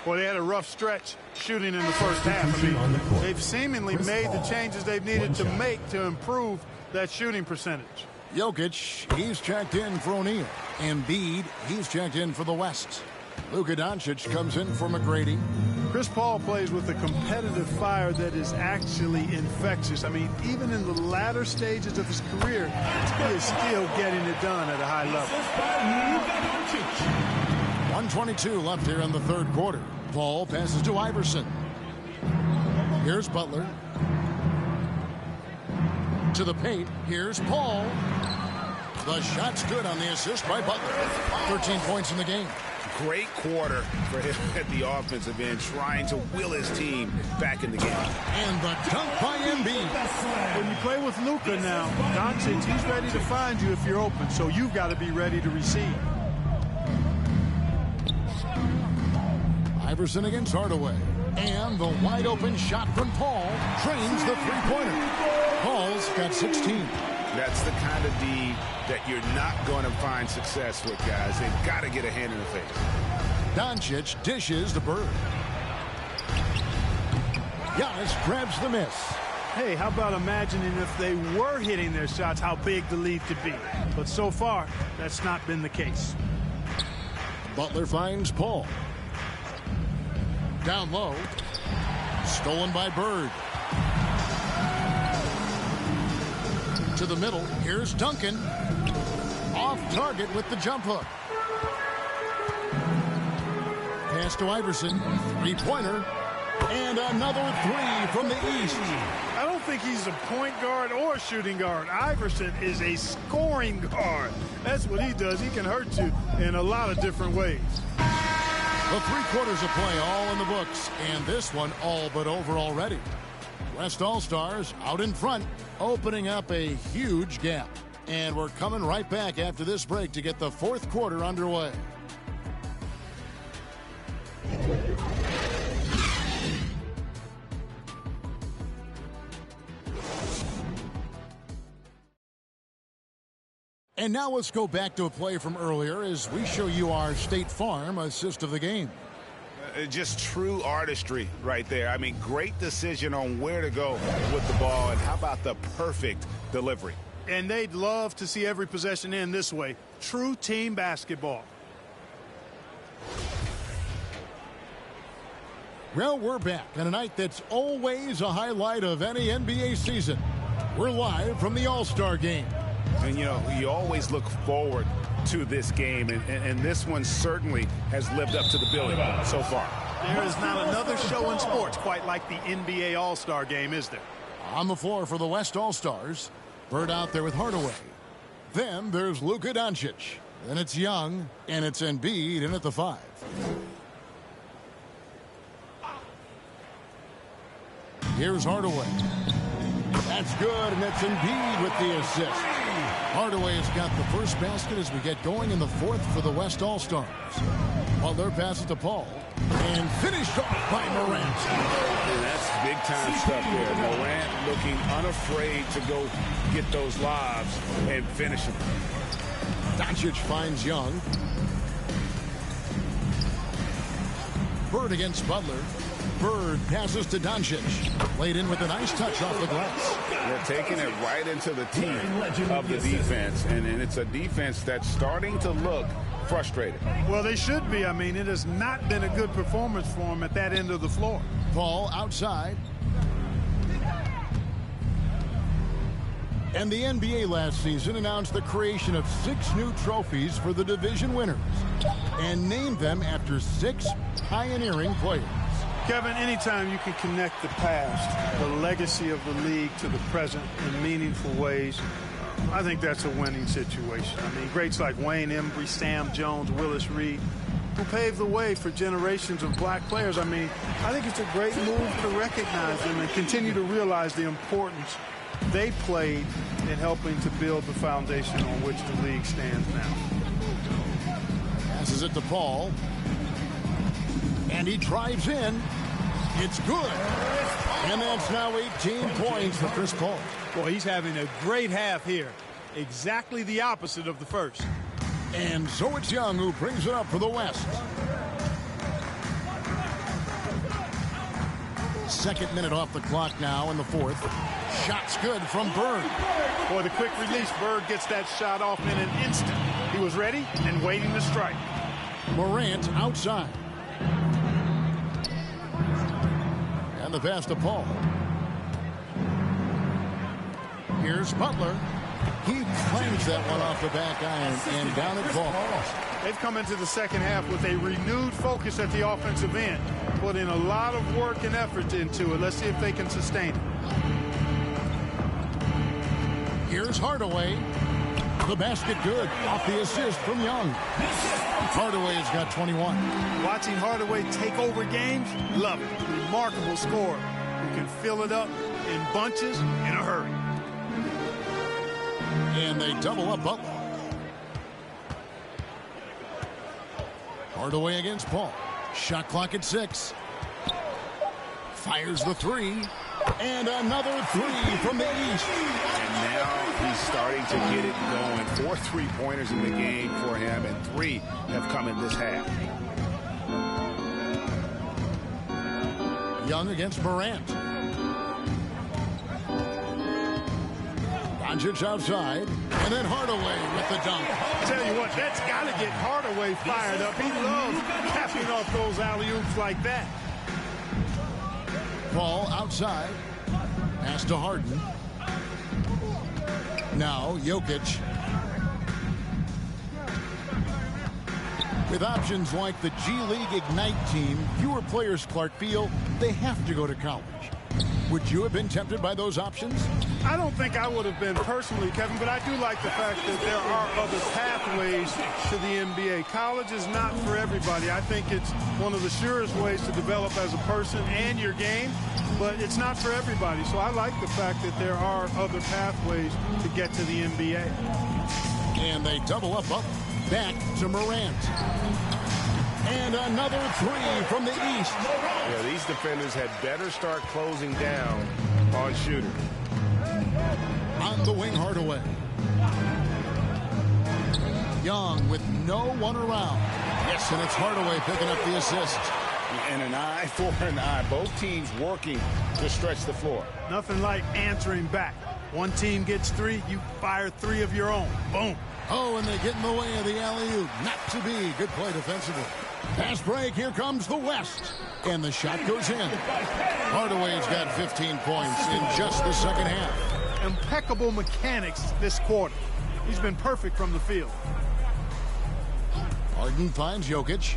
Well, they had a rough stretch shooting in the first half. I mean, they've seemingly made the changes they've needed to make to improve that shooting percentage. Jokic, he's checked in for O'Neal. Embiid, he's checked in for the West. Luka Doncic comes in for McGrady. Chris Paul plays with a competitive fire that is actually infectious. I mean, even in the latter stages of his career, he is still getting it done at a high level. 1:22 left here in the third quarter. Paul passes to Iverson. Here's Butler. To the paint. Here's Paul. The shot's good on the assist by Butler. 13 points in the game. Great quarter for him at the offensive end, trying to will his team back in the game. And the dunk by Embiid. When you play with Luka now, Doncic, he's ready to find you if you're open, so you've got to be ready to receive. Iverson against Hardaway. And the wide open shot from Paul drains the three-pointer. Paul's got 16. That's the kind of D that you're not going to find success with, guys. They've got to get a hand in the face. Doncic dishes to Bird. Giannis grabs the miss. Hey, how about imagining if they were hitting their shots, how big the lead could be. But so far, that's not been the case. Butler finds Paul. Down low. Stolen by Bird. To the middle. Here's Duncan. Off target with the jump hook. Pass to Iverson. Three-pointer. And another three from the east. I don't think he's a point guard or a shooting guard. Iverson is a scoring guard. That's what he does. He can hurt you in a lot of different ways. The 3 quarters of play all in the books, and this one all but over already. West All-Stars out in front, opening up a huge gap. And we're coming right back after this break to get the fourth quarter underway. And now let's go back to a play from earlier as we show you our State Farm assist of the game. Just true artistry right there. I mean, great decision on where to go with the ball, and how about the perfect delivery. And they'd love to see every possession end this way. True team basketball. Well, we're back on a night that's always a highlight of any NBA season. We're live from the All-Star game. And, you know, you always look forward to this game, and this one certainly has lived up to the billing so far. There is not another show in sports quite like the NBA All-Star game, is there? On the floor for the West All-Stars, Bird out there with Hardaway. Then there's Luka Doncic. Then it's Young, and it's Embiid in at the 5. Here's Hardaway. That's good, and it's Embiid with the assist. Hardaway has got the first basket as we get going in the fourth for the West All-Stars. Butler passes to Paul. And finished off by Morant. And that's big-time stuff there. Morant looking unafraid to go get those lobs and finish them. Doncic finds Young. Bird against Butler. Bird passes to Doncic. Laid in with a nice touch off the glass. They're taking it right into the teeth of the defense. And it's a defense that's starting to look frustrated. Well, they should be. I mean, it has not been a good performance for them at that end of the floor. Paul outside. And the NBA last season announced the creation of 6 new trophies for the division winners and named them after 6 pioneering players. Kevin, anytime you can connect the past, the legacy of the league to the present in meaningful ways, I think that's a winning situation. I mean, greats like Wayne Embry, Sam Jones, Willis Reed, who paved the way for generations of black players. I mean, I think it's a great move to recognize them and continue to realize the importance they played in helping to build the foundation on which the league stands now. Passes it to Paul. And he drives in. It's good. And that's now 18 points for Chris Paul. Boy, he's having a great half here. Exactly the opposite of the first. And so it's Young who brings it up for the West. Second minute off the clock now in the fourth. Shot's good from Bird. Boy, the quick release. Bird gets that shot off in an instant. He was ready and waiting to strike. Morant outside. On the pass to Paul. Here's Butler. He clangs that one off the back iron and down it falls. They've come into the second half with a renewed focus at the offensive end. Put in a lot of work and effort into it. Let's see if they can sustain it. Here's Hardaway. The basket good. Off the assist from Young. Hardaway has got 21. Watching Hardaway take over games, love it. Remarkable scorer who can fill it up in bunches in a hurry. And they double up Butler. Hardaway against Paul. Shot clock at 6. Fires the 3. And another 3 from the east. And now he's starting to get it going. 4 3-pointers in the game for him, and 3 have come in this half. Young against Morant. Doncic outside, and then Hardaway with the dunk. Tell you what, that's got to get Hardaway fired up. He loves capping off those alley-oops like that. Paul outside. Pass to Harden. Now Jokic. With options like the G League Ignite team, fewer players, Clark, feel they have to go to college. Would you have been tempted by those options? I don't think I would have been personally, Kevin, but I do like the fact that there are other pathways to the NBA. College is not for everybody. I think it's one of the surest ways to develop as a person and your game, but it's not for everybody. So I like the fact that there are other pathways to get to the NBA. And they double up. Back to Morant. And another 3 from the east. Yeah, these defenders had better start closing down on shooter. On the wing, Hardaway. Young with no one around. Yes, and it's Hardaway picking up the assist. And an eye for an eye. Both teams working to stretch the floor. Nothing like answering back. One team gets 3, you fire 3 of your own. Boom. Oh, and they get in the way of the alley-oop. Not to be. Good play defensively. Pass break. Here comes the West. And the shot goes in. Hardaway's got 15 points in just the second half. Impeccable mechanics this quarter. He's been perfect from the field. Harden finds Jokic.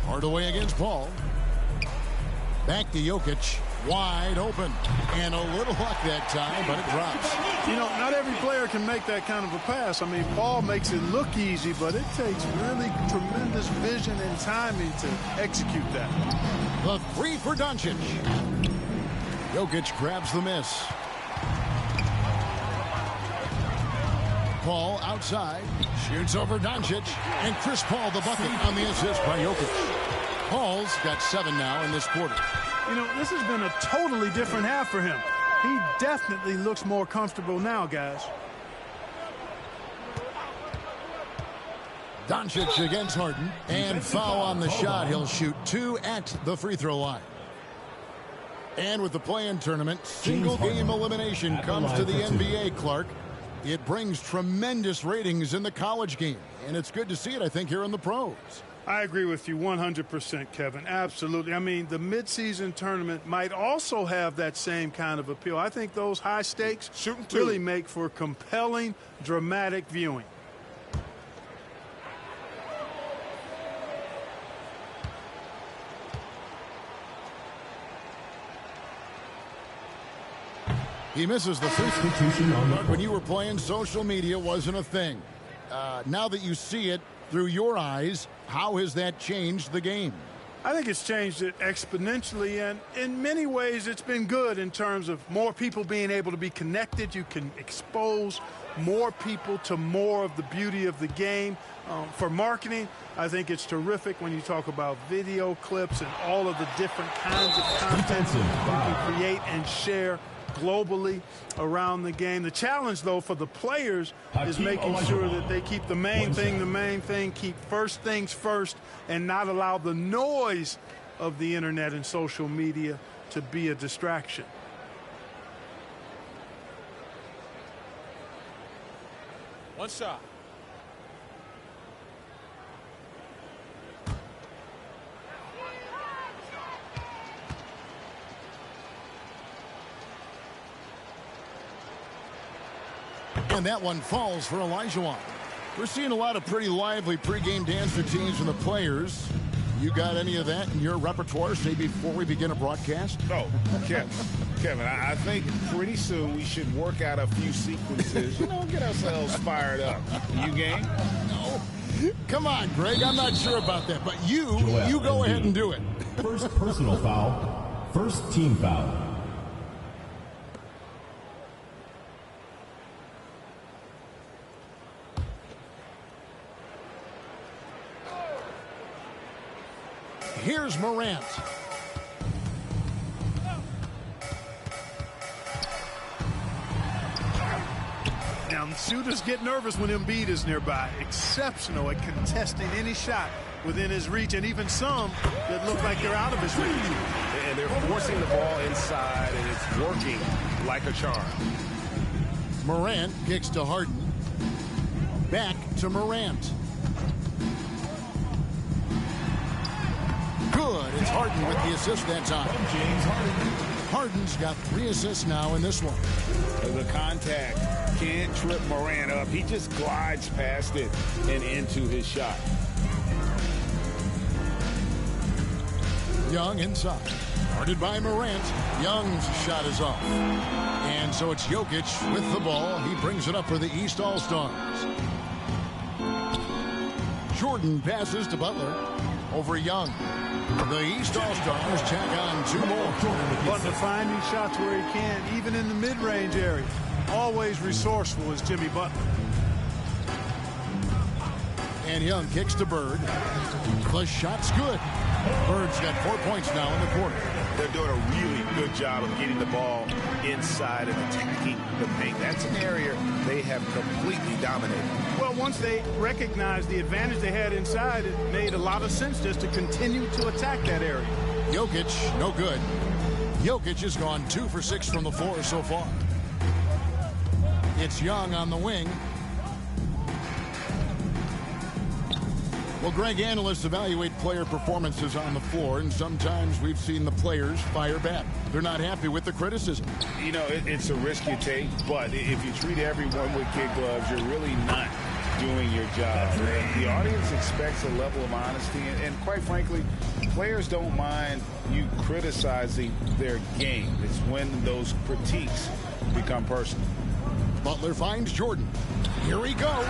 Hardaway against Paul. Back to Jokic. Wide open. And a little luck that time, but it drops. You know, not every player can make that kind of a pass. I mean, Paul makes it look easy, but it takes really tremendous vision and timing to execute that. The 3 for Doncic. Jokic grabs the miss. Paul outside. Shoots over Doncic. And Chris Paul the bucket on the assist by Jokic. Paul's got 7 now in this quarter. You know, this has been a totally different half for him. He definitely looks more comfortable now, guys. Doncic against Harden. And foul on the shot. He'll shoot 2 at the free throw line. And with the play-in tournament, single-game elimination comes to the NBA, Clark. It brings tremendous ratings in the college game. And it's good to see it, I think, here in the pros. I agree with you 100%, Kevin. Absolutely. I mean, the midseason tournament might also have that same kind of appeal. I think those high stakes really make for compelling, dramatic viewing. He misses the first. When you were playing, social media wasn't a thing. Now that you see it through your eyes, how has that changed the game? I think it's changed it exponentially, and in many ways it's been good in terms of more people being able to be connected. You can expose more people to more of the beauty of the game. For marketing, I think it's terrific when you talk about video clips and all of the different kinds of content you can create and share globally around the game. The challenge, though, for the players is making sure that they keep the main thing, keep first things first, and not allow the noise of the internet and social media to be a distraction. One shot. And that one falls for Olajuwon. We're seeing a lot of pretty lively pregame dance routines from the players. You got any of that in your repertoire, say, before we begin a broadcast? No, Kevin, I think pretty soon we should work out a few sequences, get ourselves fired up. You game? No. Come on, Greg, I'm not sure about that, but you go ahead and do it. First personal foul, first team foul. Here's Morant. Now, shooters get nervous when Embiid is nearby. Exceptional at contesting any shot within his reach, and even some that look like they're out of his reach. And they're forcing the ball inside, and it's working like a charm. Morant kicks to Harden. Back to Morant. Good. It's Harden with the assist that time. James Harden. Harden's got 3 assists now in this one. The contact can't trip Morant up. He just glides past it and into his shot. Young inside. Guarded by Morant. Young's shot is off. And so it's Jokic with the ball. He brings it up for the East All-Stars. Jordan passes to Butler. Over Young. The East All-Stars tack on 2 more. Butler finding shots where he can, even in the mid-range area. Always resourceful is Jimmy Butler. And Young kicks to Bird. The shot's good. Bird's got 4 points now in the quarter. They're doing a really good job of getting the ball inside and attacking the paint. That's an area they have completely dominated. Well, once they recognized the advantage they had inside, it made a lot of sense just to continue to attack that area. Jokic, no good. Jokic has gone 2 for 6 from the floor so far. It's Young on the wing. Well, Greg, analysts evaluate player performances on the floor, and sometimes we've seen the players fire back. They're not happy with the criticism. It's a risk you take, but if you treat everyone with kid gloves, you're really not doing your job. The audience expects a level of honesty, and quite frankly, players don't mind you criticizing their game. It's when those critiques become personal. Butler finds Jordan. Here he goes.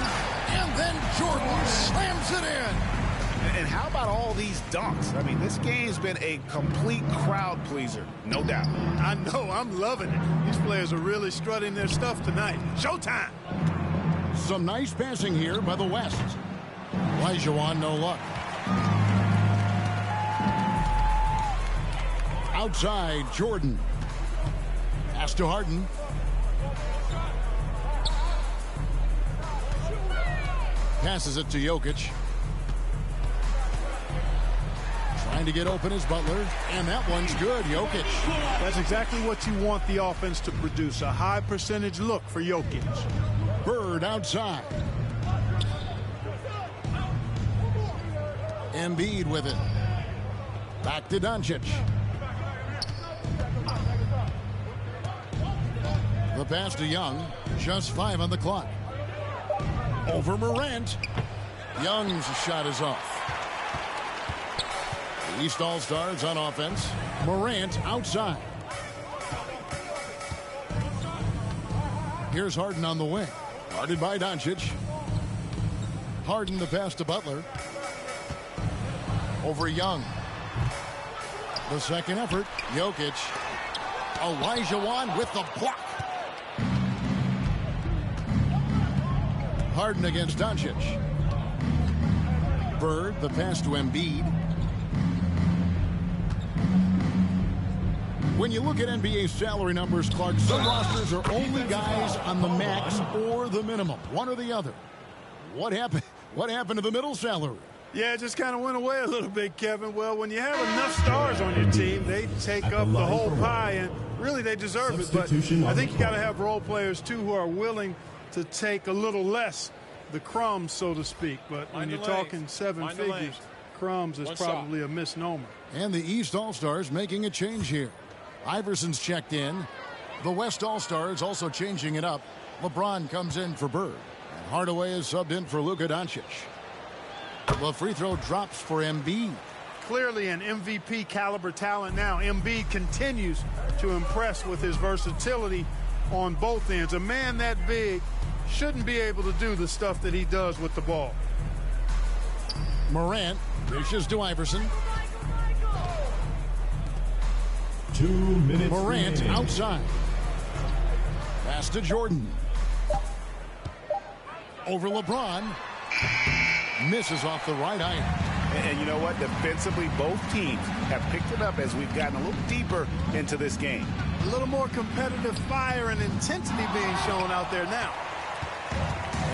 And then Jordan slams it in. And how about all these dunks? I mean, this game's been a complete crowd pleaser, no doubt. I know, I'm loving it. These players are really strutting their stuff tonight. Showtime. Some nice passing here by the West. Olajuwon, no luck. Outside, Jordan. Pass to Harden. Passes it to Jokic. Trying to get open is Butler. And that one's good, Jokic. That's exactly what you want the offense to produce. A high percentage look for Jokic. Bird outside. Embiid with it. Back to Doncic. The pass to Young. Just 5 on the clock. Over Morant. Young's shot is off. The East All-Stars on offense. Morant outside. Here's Harden on the wing. Guarded by Doncic. Harden the pass to Butler. Over Young. The second effort. Jokic. Olajuwon with the block. Harden against Doncic. Bird, the pass to Embiid. When you look at NBA salary numbers, Clark, some rosters are only guys on the max or the minimum, one or the other. What happened? What happened to the middle salary? Yeah, it just kind of went away a little bit, Kevin. Well, when you have enough stars on your team, they take up the whole pie, and really they deserve it. But I think you got to have role players, too, who are willing to take a little less, the crumbs, so to speak. But when you're talking 7 figures, crumbs is probably a misnomer. And the East All-Stars making a change here. Iverson's checked in. The West All-Stars also changing it up. LeBron comes in for Bird. And Hardaway is subbed in for Luka Doncic. The free throw drops for Embiid. Clearly an MVP caliber talent now. Embiid continues to impress with his versatility on both ends. A man that big shouldn't be able to do the stuff that he does with the ball. Morant dishes to Iverson. 2 minutes. Morant remaining. outside. Pass to Jordan. Over LeBron. Misses off the right iron. And you know what? Defensively, both teams have picked it up as we've gotten a little deeper into this game. A little more competitive fire and intensity being shown out there now.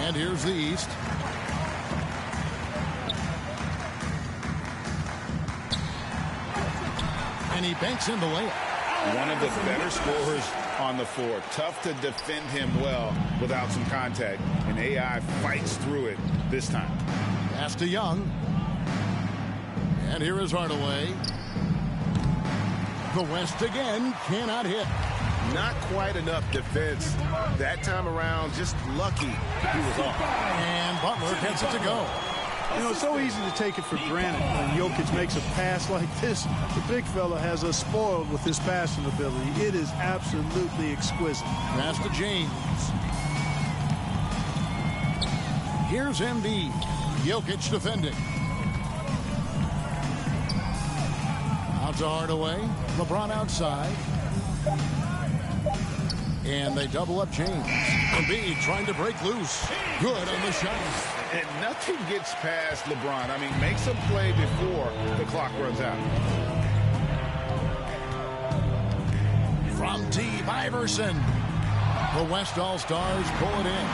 And here's the East. And he banks in the layup. One of the better scorers on the floor. Tough to defend him well without some contact. And AI fights through it this time. Pass to Young. And here is Hardaway. The West again cannot hit. Not quite enough defense. That time around, just lucky he was off. And Butler gets it to go. You know, it's so easy to take it for granted when Jokic makes a pass like this. The big fella has us spoiled with his passing ability. It is absolutely exquisite. Pass to James. Here's Embiid. Jokic defending. Out to Hardaway. LeBron outside. And they double up James. Embiid trying to break loose. Good on the shot. And nothing gets past LeBron. I mean, makes a play before the clock runs out. From deep, Iverson. The West All-Stars pull it in.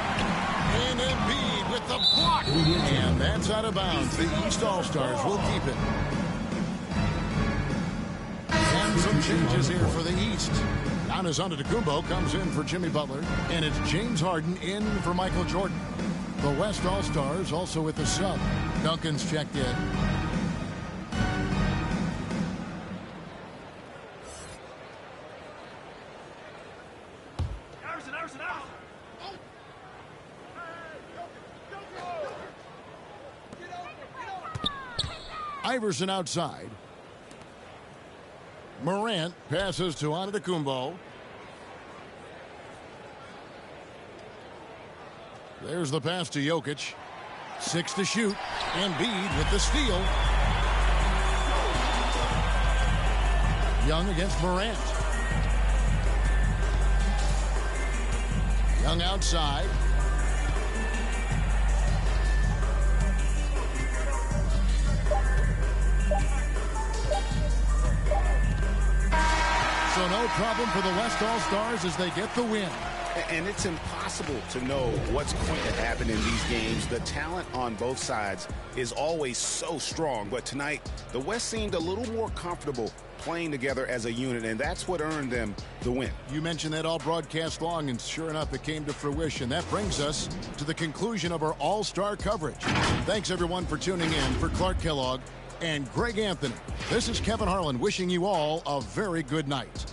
And Embiid with the block. And that's out of bounds. The East All-Stars will keep it. And some changes here for the East. Giannis Antetokounmpo comes in for Jimmy Butler. And it's James Harden in for Michael Jordan. The West All-Stars also with the sub. Duncan's checked in. Iverson outside. Morant passes to Antetokounmpo. There's the pass to Jokic. 6 to shoot. Embiid with the steal. Young against Morant. Young outside. So no problem for the West All-Stars as they get the win. And it's impossible to know what's going to happen in these games. The talent on both sides is always so strong. But tonight, the West seemed a little more comfortable playing together as a unit, and that's what earned them the win. You mentioned that all broadcast long, and sure enough, it came to fruition. That brings us to the conclusion of our All-Star coverage. Thanks, everyone, for tuning in. For Clark Kellogg and Greg Anthony, this is Kevin Harlan wishing you all a very good night.